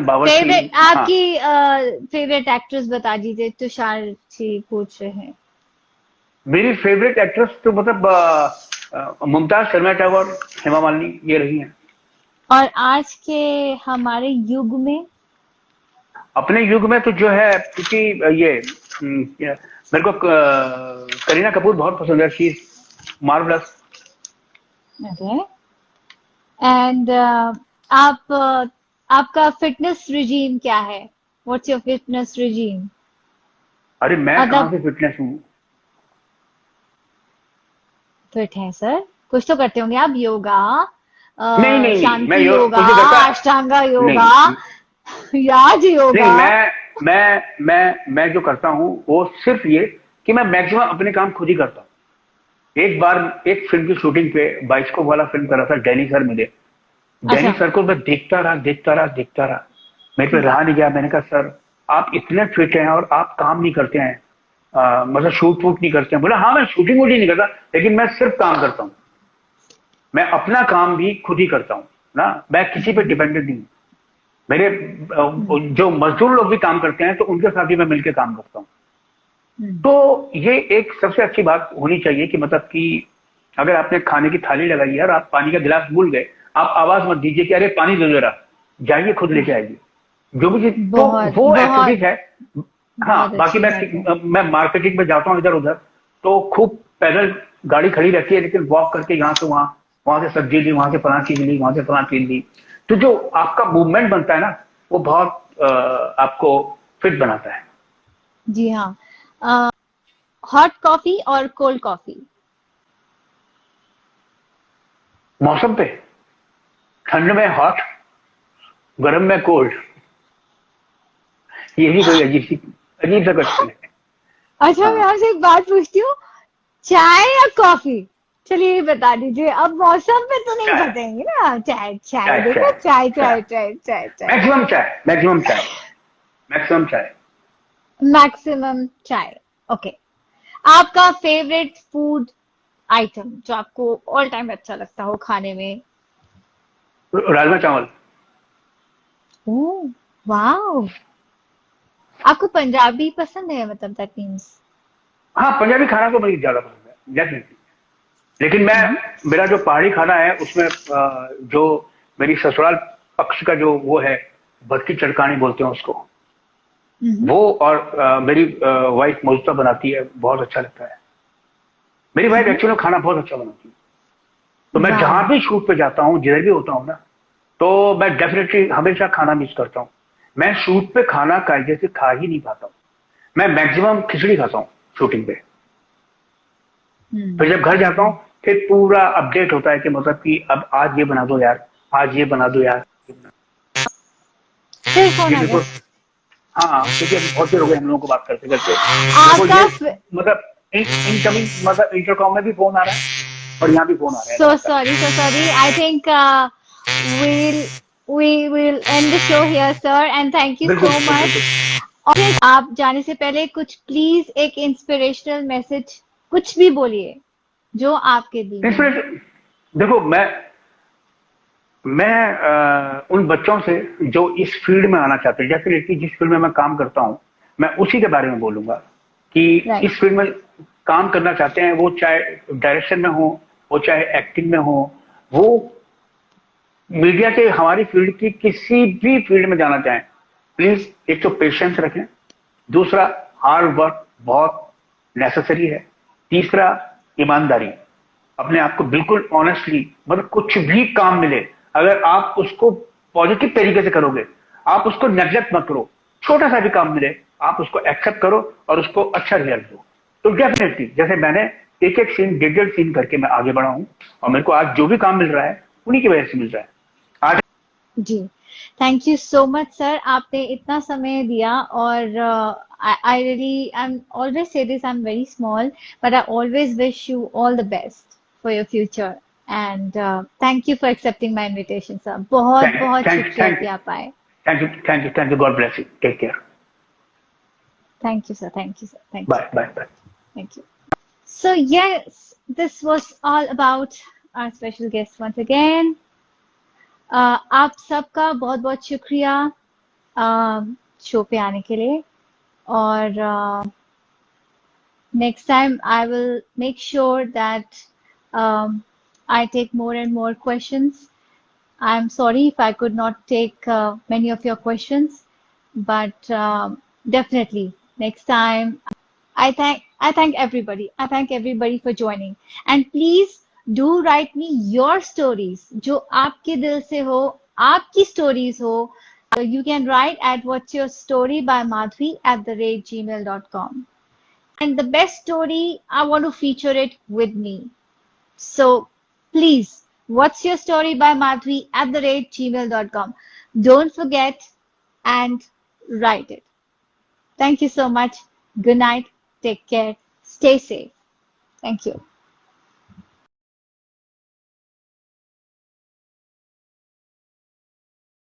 बावर्ची। फेवरेट आपकी फेवरेट एक्ट्रेस बता दीजिए। तुषार जी पूछ रहे हैं। मेरी फेवरेट एक्ट्रेस तो मतलब मुमताज, शर्मा टैगोर, हेमा मालिनी, ये रही हैं। और आज के हमारे युग में? अपने युग में तो जो है, क्योंकि ये मेरे को करीना कपूर बहुत पसंद है, शी इज मार्वलस। एंड आपका फिटनेस रिजीम क्या है? What's your fitness regime? अरे मैं कहाँ से फिटनेस हूँ? फिट है सर, कुछ तो करते होंगे आप। योगा, नहीं, शांति योगा, अष्टांगा योगा, राज योगा। नहीं, मैं जो करता हूँ वो सिर्फ ये कि मैं मैक्सिमम अपने काम खुद ही करता हूँ। एक बार एक फिल्म की शूटिंग पे बाइस्कोप वाला फिल्म कर रहा था, डैनी सर मिले। डैनी सर को मैं देखता रहा, मेरे पे रहा नहीं गया। मैंने कहा सर आप इतने फिट हैं और आप काम नहीं करते हैं, मतलब शूट वूट नहीं करते हैं। बोला हाँ मैं शूटिंग वूट ही नहीं करता, लेकिन मैं सिर्फ काम करता हूँ, मैं अपना काम भी खुद ही करता हूँ ना, मैं किसी पे डिपेंडेंट नहीं हूँ। मेरे जो मजदूर लोग भी काम करते हैं तो उनके साथ भी मैं मिलकर काम करता हूँ। तो ये एक सबसे अच्छी बात होनी चाहिए कि मतलब कि अगर आपने खाने की थाली लगाई है और आप पानी का गिलास भूल गए, आप आवाज मत दीजिए कि अरे पानी दे दो जरा, जाइए खुद लेके आइए जो भी चीज। तो बहुत वो बहुत एक्टिविटीज है। हाँ, बहुत बाकी अच्छी बात है। मैं मार्केटिंग में जाता हूँ इधर उधर, तो खूब पैदल गाड़ी खड़ी रहती है, लेकिन वॉक करके यहाँ से वहां, वहां से सब्जी ली, वहां से फलां चीज ली, वहां से फलां चीज ली। तो जो आपका मूवमेंट बनता है ना, वो बहुत आपको फिट बनाता है। जी हाँ। हॉट कॉफी और कोल्ड कॉफी? मौसम पे, ठंड में हॉट, गर्म में कोल्ड। ये भी कोई अजीब सा क्वेश्चन है। अच्छा, मैं हाँ, आपसे एक बात पूछती हूँ, चाय या कॉफी? चलिए ये बता दीजिए, अब मौसम पे तो नहीं चाय बताएंगे ना। चाय चाय, चाय देखो, चाय चाय चाय, चाय चाय चाय चाय। मैक्सिमम चाय, मैक्सिमम चाय, मैक्सिमम चाय। मैक्सिमम चाय। ओके। आपका फेवरेट फूड आइटम जो आपको ऑल टाइम अच्छा लगता हो खाने में? राजमा चावल। ओह, वाओ। आपको पंजाबी पसंद है, मतलब दैट मीन्स? हाँ, पंजाबी खाना तो मुझे ज्यादा पसंद है डेफिनेटली। लेकिन मैं, मेरा जो पहाड़ी खाना है उसमें जो मेरी ससुराल पक्ष का जो वो है, भट्टी चड़कानी बोलते हैं उसको, वो और मेरी वाइफ मोजता बनाती है, बहुत अच्छा लगता है। मेरी वाइफ एक्चुअली खाना बहुत अच्छा बनाती है। तो मैं वाओ। जहां भी शूट पे जाता हूँ, जिधर भी होता हूँ ना, तो मैं डेफिनेटली हमेशा खाना मिस करता हूँ। मैं शूट पे खाना कायदे से खा ही नहीं पाता हूँ। मैं मैक्सिमम खिचड़ी खाता हूँ शूटिंग पे। फिर जब घर जाता हूँ, फिर पूरा अपडेट होता है कि मतलब कि अब आज ये बना दो यार, आज ये बना दो यार। फिर फोन ये आ देखो। गया हाँ, क्योंकि अभी बहुत देर हो गए हम लोगों को बात करते करते। देखो आपका। ये, मतलब इनकमिंग, मतलब इंटरकॉम में भी फोन आ रहा है और यहाँ भी फोन आ रहा है So लगातार। sorry, so sorry. I think we'll we will end the show here, sir. And thank you बिल्कुल so बिल्कुल much. बिल्कुल। और आप जाने से पहले कुछ प्लीज एक इंस्पिरेशनल मैसेज कुछ भी बोलिए जो आपके दिल में हो। इंस्पिरेशन, देखो मैं उन बच्चों से जो इस फील्ड में आना चाहते हैं, डेफिनेटली जिस फील्ड में मैं काम करता हूँ, मैं उसी के बारे में बोलूंगा कि राइट। इस फील्ड में काम करना चाहते हैं, वो चाहे डायरेक्शन में हो, वो चाहे एक्टिंग में हो, वो मीडिया के हमारी फील्ड की किसी भी फील्ड में जाना चाहें, प्लीज एक तो पेशेंस रखें, दूसरा हार्ड वर्क बहुत नेसेसरी है, तीसरा ईमानदारी। अपने आप को बिल्कुल ऑनेस्टली, मतलब कुछ भी काम मिले, अगर आप उसको पॉजिटिव तरीके से करोगे, आप उसको नेग्लेक्ट मत करो। छोटा सा भी काम मिले, आप उसको एक्सेप्ट करो और उसको अच्छा रिजल्ट दो। तो डेफिनेटली, जैसे मैंने एक एक सीन, डेढ़ डेढ़ सीन करके मैं आगे बढ़ा हूं, और मेरे को आज जो भी काम मिल रहा है उन्हीं की वजह से मिल रहा है आज। जी, thank you so much sir, आपने इतना समय दिया। और I really, I am always say this, I am very small, but I always wish you all the best for your future. And thank you for accepting my invitation sir. बहुत thank बहुत thank शुक्रिया thank कि आप आए। Thank you, thank you, thank you, God bless you, take care, thank you sir, thank you sir, thank you, bye bye bye. Thank you. So yes, this was all about our special guest once again. आप सबका बहुत बहुत शुक्रिया show पे आने के लिए। और next time I will make sure that I take more and more questions. I'm sorry if I could not take many of your questions, but definitely next time. I thank everybody. I thank everybody for joining. And please do write me your stories. जो आपके दिल से हो, आपकी stories हो. So you can write at what's your story by madhvi@gmail.com. And the best story, I want to feature it with me. So please, what's your story by madhvi@gmail.com. Don't forget and write it. Thank you so much. Good night. Take care. Stay safe. Thank you.